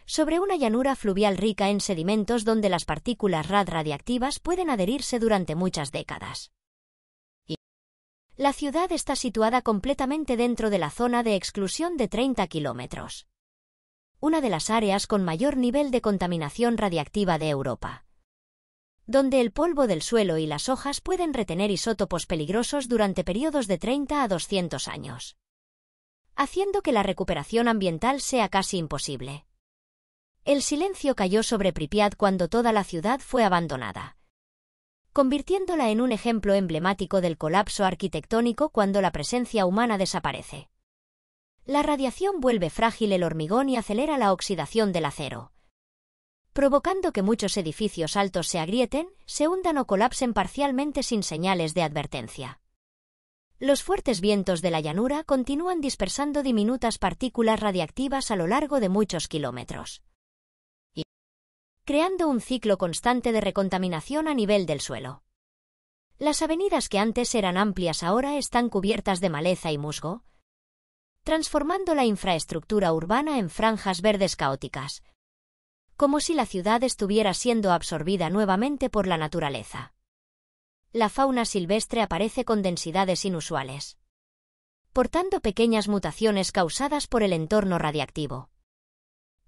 sobre una llanura fluvial rica en sedimentos donde las partículas radiactivas pueden adherirse durante muchas décadas. La ciudad está situada completamente dentro de la zona de exclusión de 30 kilómetros, una de las áreas con mayor nivel de contaminación radiactiva de Europa, donde el polvo del suelo y las hojas pueden retener isótopos peligrosos durante periodos de 30 a 200 años, haciendo que la recuperación ambiental sea casi imposible. El silencio cayó sobre Pripyat cuando toda la ciudad fue abandonada, convirtiéndola en un ejemplo emblemático del colapso arquitectónico cuando la presencia humana desaparece. La radiación vuelve frágil el hormigón y acelera la oxidación del acero, provocando que muchos edificios altos se agrieten, se hundan o colapsen parcialmente sin señales de advertencia. Los fuertes vientos de la llanura continúan dispersando diminutas partículas radiactivas a lo largo de muchos kilómetros, creando un ciclo constante de recontaminación a nivel del suelo. Las avenidas que antes eran amplias ahora están cubiertas de maleza y musgo, transformando la infraestructura urbana en franjas verdes caóticas, como si la ciudad estuviera siendo absorbida nuevamente por la naturaleza. La fauna silvestre aparece con densidades inusuales, portando pequeñas mutaciones causadas por el entorno radiactivo.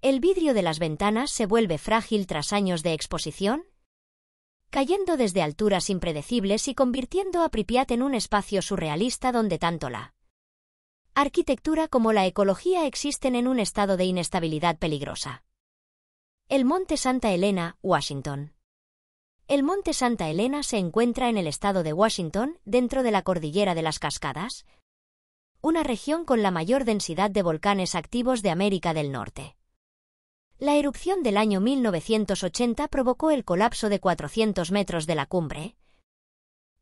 El vidrio de las ventanas se vuelve frágil tras años de exposición, cayendo desde alturas impredecibles y convirtiendo a Pripyat en un espacio surrealista donde tanto la arquitectura como la ecología existen en un estado de inestabilidad peligrosa. El Monte Santa Elena, Washington. El Monte Santa Elena se encuentra en el estado de Washington, dentro de la Cordillera de las Cascadas, una región con la mayor densidad de volcanes activos de América del Norte. La erupción del año 1980 provocó el colapso de 400 metros de la cumbre,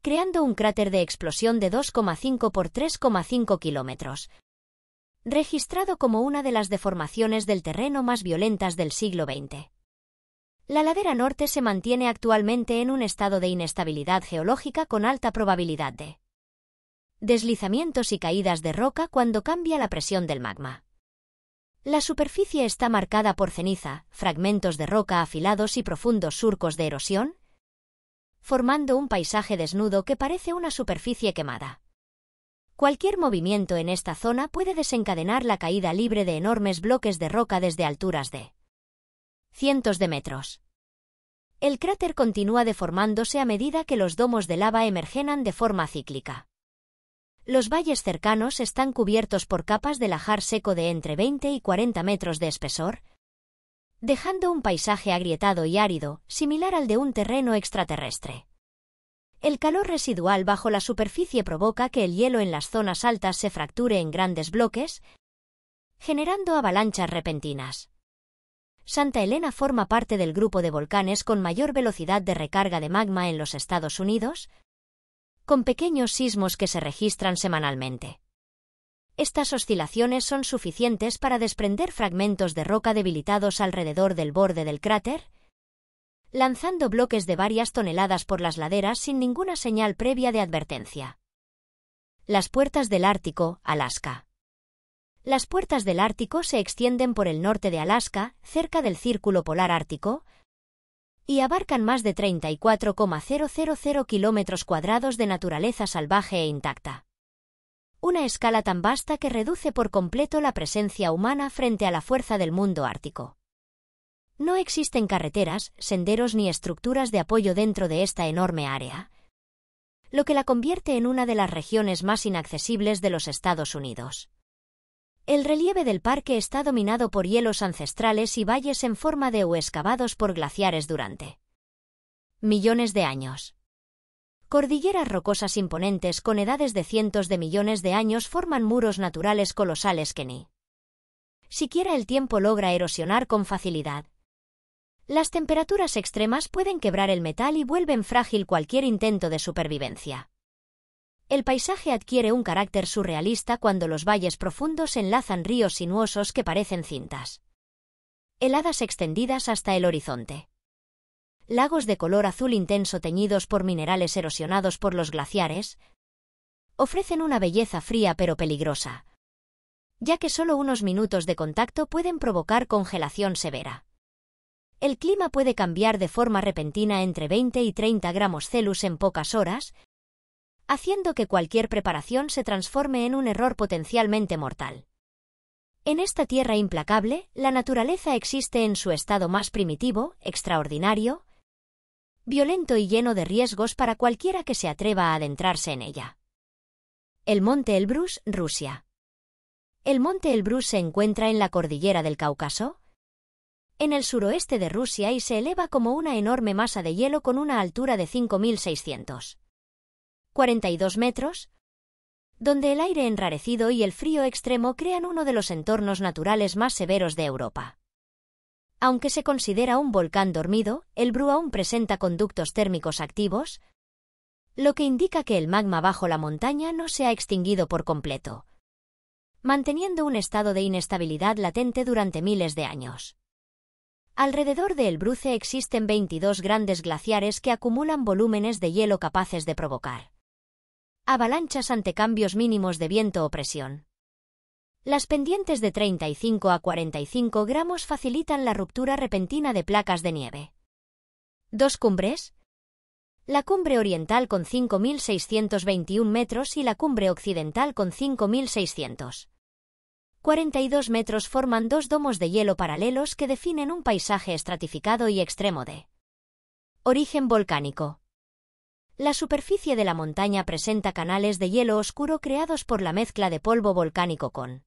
creando un cráter de explosión de 2,5 por 3,5 kilómetros, registrado como una de las deformaciones del terreno más violentas del siglo XX. La ladera norte se mantiene actualmente en un estado de inestabilidad geológica con alta probabilidad de deslizamientos y caídas de roca cuando cambia la presión del magma. La superficie está marcada por ceniza, fragmentos de roca afilados y profundos surcos de erosión, formando un paisaje desnudo que parece una superficie quemada. Cualquier movimiento en esta zona puede desencadenar la caída libre de enormes bloques de roca desde alturas de cientos de metros. El cráter continúa deformándose a medida que los domos de lava emergenan de forma cíclica. Los valles cercanos están cubiertos por capas de lajar seco de entre 20 y 40 metros de espesor, dejando un paisaje agrietado y árido, similar al de un terreno extraterrestre. El calor residual bajo la superficie provoca que el hielo en las zonas altas se fracture en grandes bloques, generando avalanchas repentinas. Santa Elena forma parte del grupo de volcanes con mayor velocidad de recarga de magma en los Estados Unidos, con pequeños sismos que se registran semanalmente. Estas oscilaciones son suficientes para desprender fragmentos de roca debilitados alrededor del borde del cráter, lanzando bloques de varias toneladas por las laderas sin ninguna señal previa de advertencia. Las puertas del Ártico, Alaska. Las puertas del Ártico se extienden por el norte de Alaska, cerca del Círculo Polar Ártico, y abarcan más de 34,000 kilómetros cuadrados de naturaleza salvaje e intacta. Una escala tan vasta que reduce por completo la presencia humana frente a la fuerza del mundo ártico. No existen carreteras, senderos ni estructuras de apoyo dentro de esta enorme área, lo que la convierte en una de las regiones más inaccesibles de los Estados Unidos. El relieve del parque está dominado por hielos ancestrales y valles en forma de U excavados por glaciares durante millones de años. Cordilleras rocosas imponentes con edades de cientos de millones de años forman muros naturales colosales que ni siquiera el tiempo logra erosionar con facilidad. Las temperaturas extremas pueden quebrar el metal y vuelven frágil cualquier intento de supervivencia. El paisaje adquiere un carácter surrealista cuando los valles profundos enlazan ríos sinuosos que parecen cintas heladas extendidas hasta el horizonte. Lagos de color azul intenso teñidos por minerales erosionados por los glaciares ofrecen una belleza fría pero peligrosa, ya que solo unos minutos de contacto pueden provocar congelación severa. El clima puede cambiar de forma repentina entre 20 y 30 grados Celsius en pocas horas, haciendo que cualquier preparación se transforme en un error potencialmente mortal. En esta tierra implacable, la naturaleza existe en su estado más primitivo, extraordinario, violento y lleno de riesgos para cualquiera que se atreva a adentrarse en ella. El Monte Elbrus, Rusia. El Monte Elbrus se encuentra en la cordillera del Cáucaso, en el suroeste de Rusia y se eleva como una enorme masa de hielo con una altura de 5.642 metros, donde el aire enrarecido y el frío extremo crean uno de los entornos naturales más severos de Europa. Aunque se considera un volcán dormido, Elbrú aún presenta conductos térmicos activos, lo que indica que el magma bajo la montaña no se ha extinguido por completo, manteniendo un estado de inestabilidad latente durante miles de años. Alrededor de Elbrúce existen 22 grandes glaciares que acumulan volúmenes de hielo capaces de provocar avalanchas ante cambios mínimos de viento o presión. Las pendientes de 35 a 45 gramos facilitan la ruptura repentina de placas de nieve. Dos cumbres. La cumbre oriental con 5.621 metros y la cumbre occidental con 5.642 metros forman dos domos de hielo paralelos que definen un paisaje estratificado y extremo de origen volcánico. La superficie de la montaña presenta canales de hielo oscuro creados por la mezcla de polvo volcánico con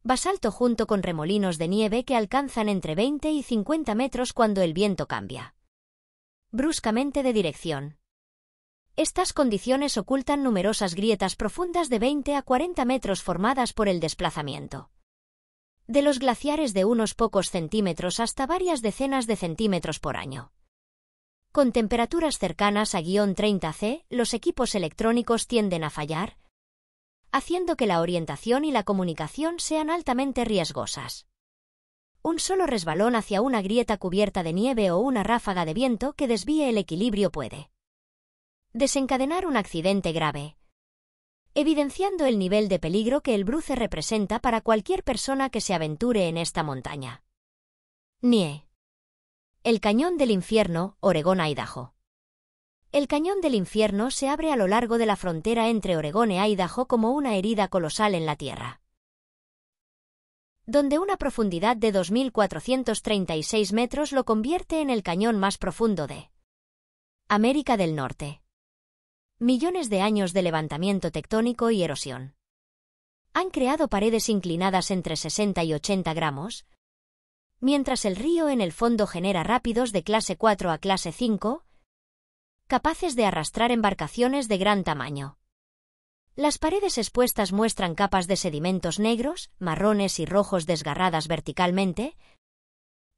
basalto junto con remolinos de nieve que alcanzan entre 20 y 50 metros cuando el viento cambia bruscamente de dirección. Estas condiciones ocultan numerosas grietas profundas de 20 a 40 metros formadas por el desplazamiento de los glaciares de unos pocos centímetros hasta varias decenas de centímetros por año. Con temperaturas cercanas a -30°C, los equipos electrónicos tienden a fallar, haciendo que la orientación y la comunicación sean altamente riesgosas. Un solo resbalón hacia una grieta cubierta de nieve o una ráfaga de viento que desvíe el equilibrio puede desencadenar un accidente grave, evidenciando el nivel de peligro que Elbrúce representa para cualquier persona que se aventure en esta montaña. NIE. El Cañón del Infierno, Oregón-Idaho. El Cañón del Infierno se abre a lo largo de la frontera entre Oregón e Idaho como una herida colosal en la tierra, donde una profundidad de 2.436 metros lo convierte en el cañón más profundo de América del Norte. Millones de años de levantamiento tectónico y erosión han creado paredes inclinadas entre 60 y 80 gramos, mientras el río en el fondo genera rápidos de clase 4 a clase 5, capaces de arrastrar embarcaciones de gran tamaño. Las paredes expuestas muestran capas de sedimentos negros, marrones y rojos desgarradas verticalmente,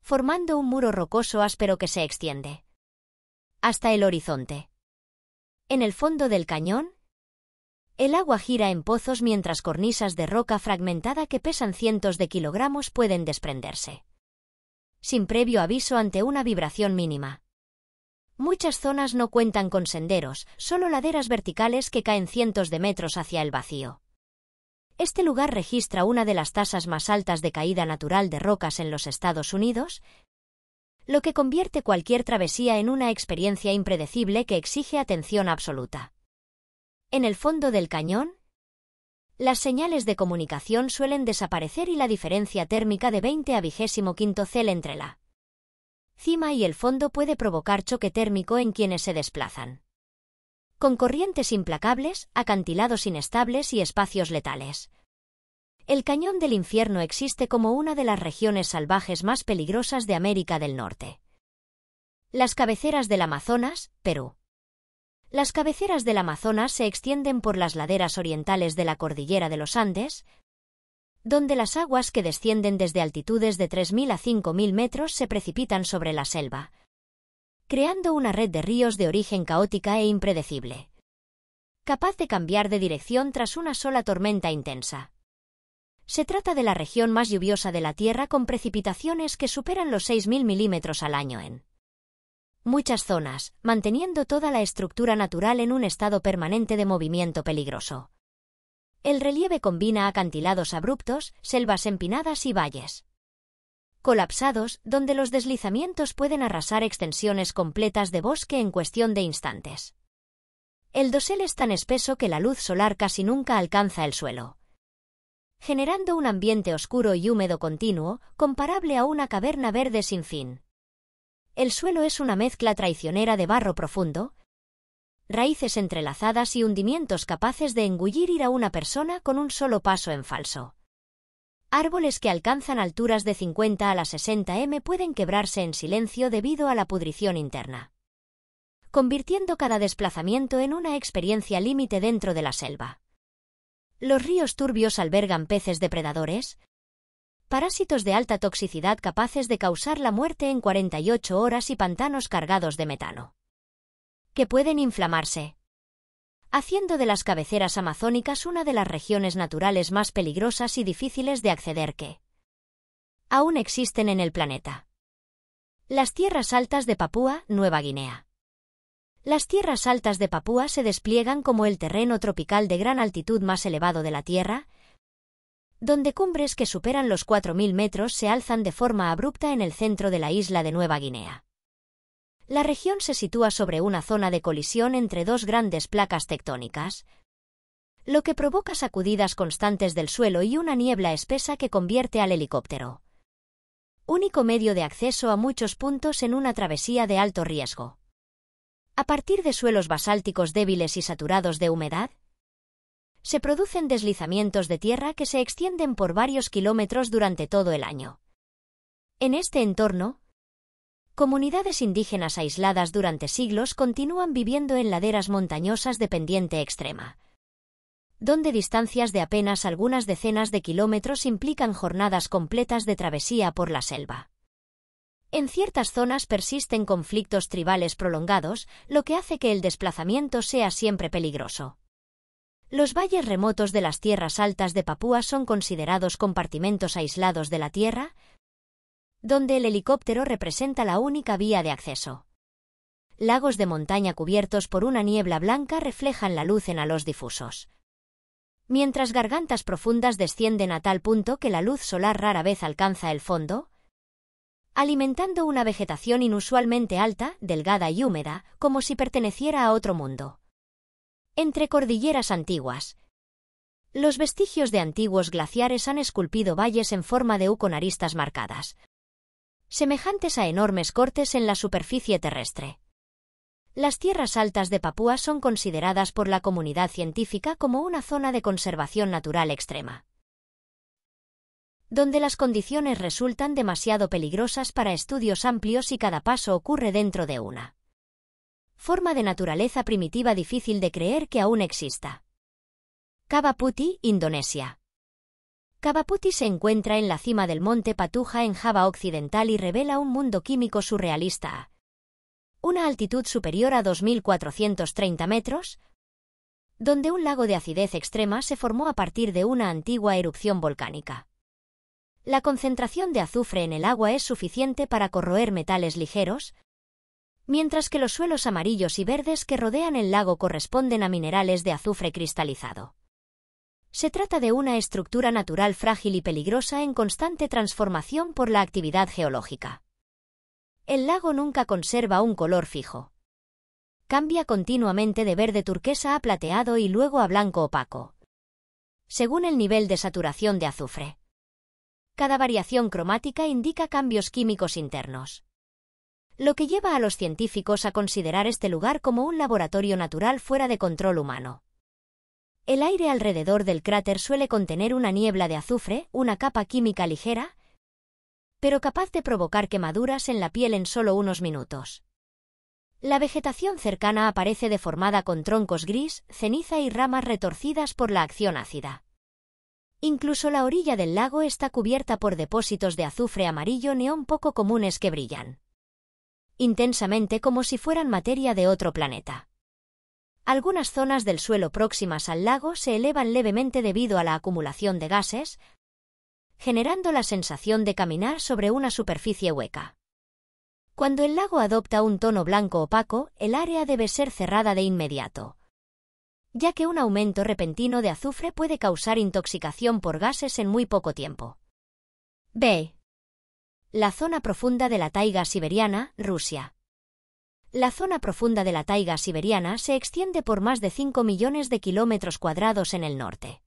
formando un muro rocoso áspero que se extiende hasta el horizonte. En el fondo del cañón, el agua gira en pozos mientras cornisas de roca fragmentada que pesan cientos de kilogramos pueden desprenderse sin previo aviso ante una vibración mínima. Muchas zonas no cuentan con senderos, solo laderas verticales que caen cientos de metros hacia el vacío. Este lugar registra una de las tasas más altas de caída natural de rocas en los Estados Unidos, lo que convierte cualquier travesía en una experiencia impredecible que exige atención absoluta. En el fondo del cañón, las señales de comunicación suelen desaparecer y la diferencia térmica de 20 a 25 Cel entre la cima y el fondo puede provocar choque térmico en quienes se desplazan. Con corrientes implacables, acantilados inestables y espacios letales. El Cañón del Infierno existe como una de las regiones salvajes más peligrosas de América del Norte. Las cabeceras del Amazonas, Perú. Las cabeceras del Amazonas se extienden por las laderas orientales de la cordillera de los Andes, donde las aguas que descienden desde altitudes de 3.000 a 5.000 metros se precipitan sobre la selva, creando una red de ríos de origen caótica e impredecible, capaz de cambiar de dirección tras una sola tormenta intensa. Se trata de la región más lluviosa de la Tierra con precipitaciones que superan los 6.000 milímetros al año en muchas zonas, manteniendo toda la estructura natural en un estado permanente de movimiento peligroso. El relieve combina acantilados abruptos, selvas empinadas y valles colapsados, donde los deslizamientos pueden arrasar extensiones completas de bosque en cuestión de instantes. El dosel es tan espeso que la luz solar casi nunca alcanza el suelo, generando un ambiente oscuro y húmedo continuo, comparable a una caverna verde sin fin. El suelo es una mezcla traicionera de barro profundo, raíces entrelazadas y hundimientos capaces de engullir a una persona con un solo paso en falso. Árboles que alcanzan alturas de 50 a las 60 m pueden quebrarse en silencio debido a la pudrición interna, convirtiendo cada desplazamiento en una experiencia límite dentro de la selva. Los ríos turbios albergan peces depredadores, parásitos de alta toxicidad capaces de causar la muerte en 48 horas y pantanos cargados de metano, que pueden inflamarse, haciendo de las cabeceras amazónicas una de las regiones naturales más peligrosas y difíciles de acceder que aún existen en el planeta. Las tierras altas de Papúa Nueva Guinea. Las tierras altas de Papúa se despliegan como el terreno tropical de gran altitud más elevado de la Tierra, donde cumbres que superan los 4.000 metros se alzan de forma abrupta en el centro de la isla de Nueva Guinea. La región se sitúa sobre una zona de colisión entre dos grandes placas tectónicas, lo que provoca sacudidas constantes del suelo y una niebla espesa que convierte al helicóptero único medio de acceso a muchos puntos en una travesía de alto riesgo. A partir de suelos basálticos débiles y saturados de humedad, se producen deslizamientos de tierra que se extienden por varios kilómetros durante todo el año. En este entorno, comunidades indígenas aisladas durante siglos continúan viviendo en laderas montañosas de pendiente extrema, donde distancias de apenas algunas decenas de kilómetros implican jornadas completas de travesía por la selva. En ciertas zonas persisten conflictos tribales prolongados, lo que hace que el desplazamiento sea siempre peligroso. Los valles remotos de las tierras altas de Papúa son considerados compartimentos aislados de la Tierra, donde el helicóptero representa la única vía de acceso. Lagos de montaña cubiertos por una niebla blanca reflejan la luz en halos difusos, mientras gargantas profundas descienden a tal punto que la luz solar rara vez alcanza el fondo, alimentando una vegetación inusualmente alta, delgada y húmeda, como si perteneciera a otro mundo. Entre cordilleras antiguas, los vestigios de antiguos glaciares han esculpido valles en forma de U con aristas marcadas, semejantes a enormes cortes en la superficie terrestre. Las tierras altas de Papúa son consideradas por la comunidad científica como una zona de conservación natural extrema, donde las condiciones resultan demasiado peligrosas para estudios amplios y cada paso ocurre dentro de una forma de naturaleza primitiva difícil de creer que aún exista. Kawah Putih, Indonesia. Kawah Putih se encuentra en la cima del monte Patuja en Java Occidental y revela un mundo químico surrealista a una altitud superior a 2.430 metros, donde un lago de acidez extrema se formó a partir de una antigua erupción volcánica. La concentración de azufre en el agua es suficiente para corroer metales ligeros, mientras que los suelos amarillos y verdes que rodean el lago corresponden a minerales de azufre cristalizado. Se trata de una estructura natural frágil y peligrosa en constante transformación por la actividad geológica. El lago nunca conserva un color fijo. Cambia continuamente de verde turquesa a plateado y luego a blanco opaco, según el nivel de saturación de azufre. Cada variación cromática indica cambios químicos internos, lo que lleva a los científicos a considerar este lugar como un laboratorio natural fuera de control humano. El aire alrededor del cráter suele contener una niebla de azufre, una capa química ligera, pero capaz de provocar quemaduras en la piel en solo unos minutos. La vegetación cercana aparece deformada con troncos gris, ceniza y ramas retorcidas por la acción ácida. Incluso la orilla del lago está cubierta por depósitos de azufre amarillo neón poco comunes que brillan intensamente como si fueran materia de otro planeta. Algunas zonas del suelo próximas al lago se elevan levemente debido a la acumulación de gases, generando la sensación de caminar sobre una superficie hueca. Cuando el lago adopta un tono blanco opaco, el área debe ser cerrada de inmediato, ya que un aumento repentino de azufre puede causar intoxicación por gases en muy poco tiempo. B. La zona profunda de la taiga siberiana, Rusia. La zona profunda de la taiga siberiana se extiende por más de 5 millones de kilómetros cuadrados en el norte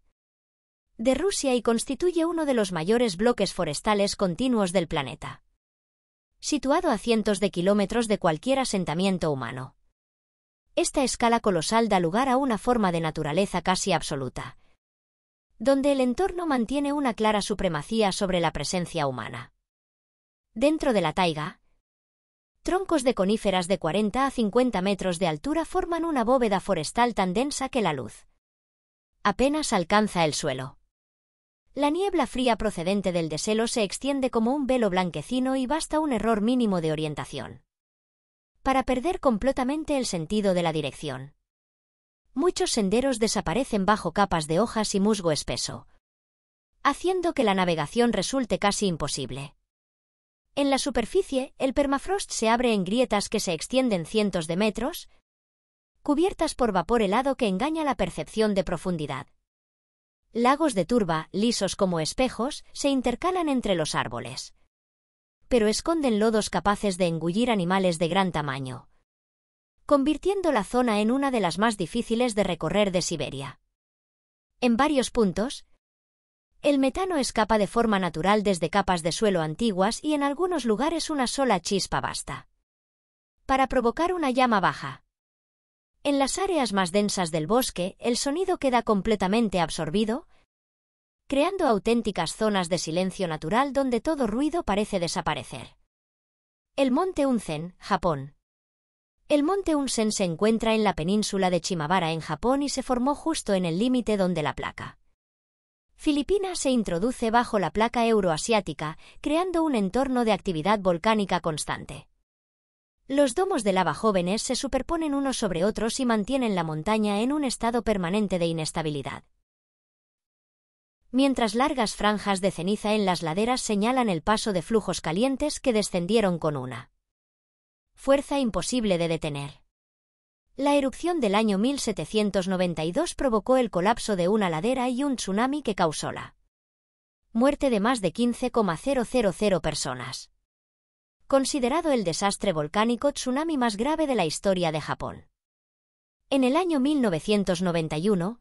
de Rusia y constituye uno de los mayores bloques forestales continuos del planeta, situado a cientos de kilómetros de cualquier asentamiento humano. Esta escala colosal da lugar a una forma de naturaleza casi absoluta, donde el entorno mantiene una clara supremacía sobre la presencia humana. Dentro de la taiga, troncos de coníferas de 40 a 50 metros de altura forman una bóveda forestal tan densa que la luz apenas alcanza el suelo. La niebla fría procedente del deshelo se extiende como un velo blanquecino y basta un error mínimo de orientación para perder completamente el sentido de la dirección. Muchos senderos desaparecen bajo capas de hojas y musgo espeso, haciendo que la navegación resulte casi imposible. En la superficie, el permafrost se abre en grietas que se extienden cientos de metros, cubiertas por vapor helado que engaña la percepción de profundidad. Lagos de turba, lisos como espejos, se intercalan entre los árboles, pero esconden lodos capaces de engullir animales de gran tamaño, convirtiendo la zona en una de las más difíciles de recorrer de Siberia. En varios puntos, el metano escapa de forma natural desde capas de suelo antiguas y en algunos lugares una sola chispa basta para provocar una llama baja. En las áreas más densas del bosque, el sonido queda completamente absorbido, creando auténticas zonas de silencio natural donde todo ruido parece desaparecer. El Monte Unzen, Japón. El Monte Unzen se encuentra en la península de Shimabara en Japón y se formó justo en el límite donde la placa Filipinas se introduce bajo la placa euroasiática, creando un entorno de actividad volcánica constante. Los domos de lava jóvenes se superponen unos sobre otros y mantienen la montaña en un estado permanente de inestabilidad, mientras largas franjas de ceniza en las laderas señalan el paso de flujos calientes que descendieron con una fuerza imposible de detener. La erupción del año 1792 provocó el colapso de una ladera y un tsunami que causó la muerte de más de 15,000 personas. Considerado el desastre volcánico tsunami más grave de la historia de Japón. En el año 1991,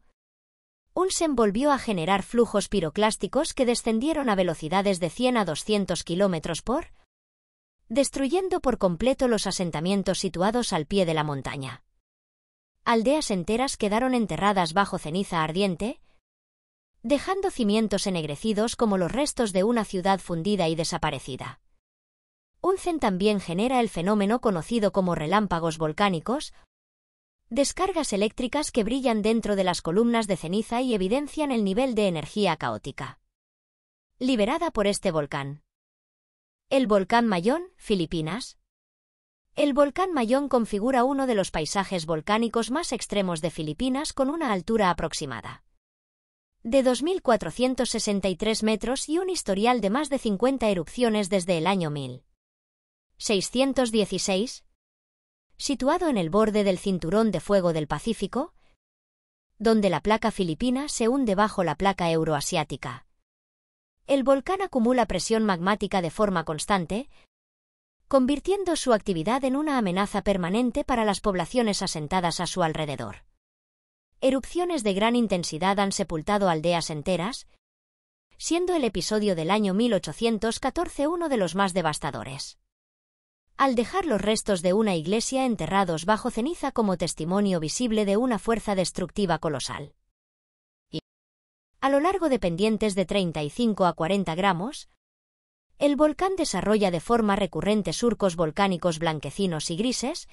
Unzen volvió a generar flujos piroclásticos que descendieron a velocidades de 100 a 200 km/h, destruyendo por completo los asentamientos situados al pie de la montaña. Aldeas enteras quedaron enterradas bajo ceniza ardiente, dejando cimientos ennegrecidos como los restos de una ciudad fundida y desaparecida. Unzen también genera el fenómeno conocido como relámpagos volcánicos, descargas eléctricas que brillan dentro de las columnas de ceniza y evidencian el nivel de energía caótica liberada por este volcán. El volcán Mayón, Filipinas. El volcán Mayón configura uno de los paisajes volcánicos más extremos de Filipinas con una altura aproximada de 2.463 metros y un historial de más de 50 erupciones desde el año 1616, situado en el borde del Cinturón de Fuego del Pacífico, donde la placa filipina se hunde bajo la placa euroasiática. El volcán acumula presión magmática de forma constante, convirtiendo su actividad en una amenaza permanente para las poblaciones asentadas a su alrededor. Erupciones de gran intensidad han sepultado aldeas enteras, siendo el episodio del año 1814 uno de los más devastadores, al dejar los restos de una iglesia enterrados bajo ceniza como testimonio visible de una fuerza destructiva colosal. A lo largo de pendientes de 35 a 40 gramos, el volcán desarrolla de forma recurrente surcos volcánicos blanquecinos y grises,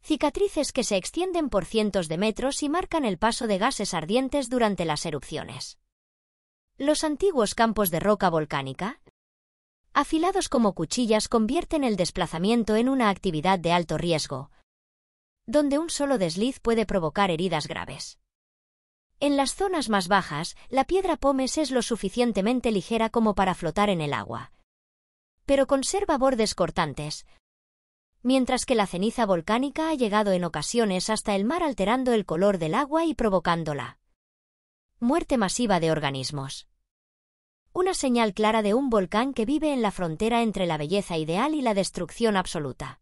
cicatrices que se extienden por cientos de metros y marcan el paso de gases ardientes durante las erupciones. Los antiguos campos de roca volcánica, afilados como cuchillas, convierten el desplazamiento en una actividad de alto riesgo, donde un solo desliz puede provocar heridas graves. En las zonas más bajas, la piedra pómez es lo suficientemente ligera como para flotar en el agua, pero conserva bordes cortantes, mientras que la ceniza volcánica ha llegado en ocasiones hasta el mar alterando el color del agua y provocando la muerte masiva de organismos. Una señal clara de un volcán que vive en la frontera entre la belleza ideal y la destrucción absoluta.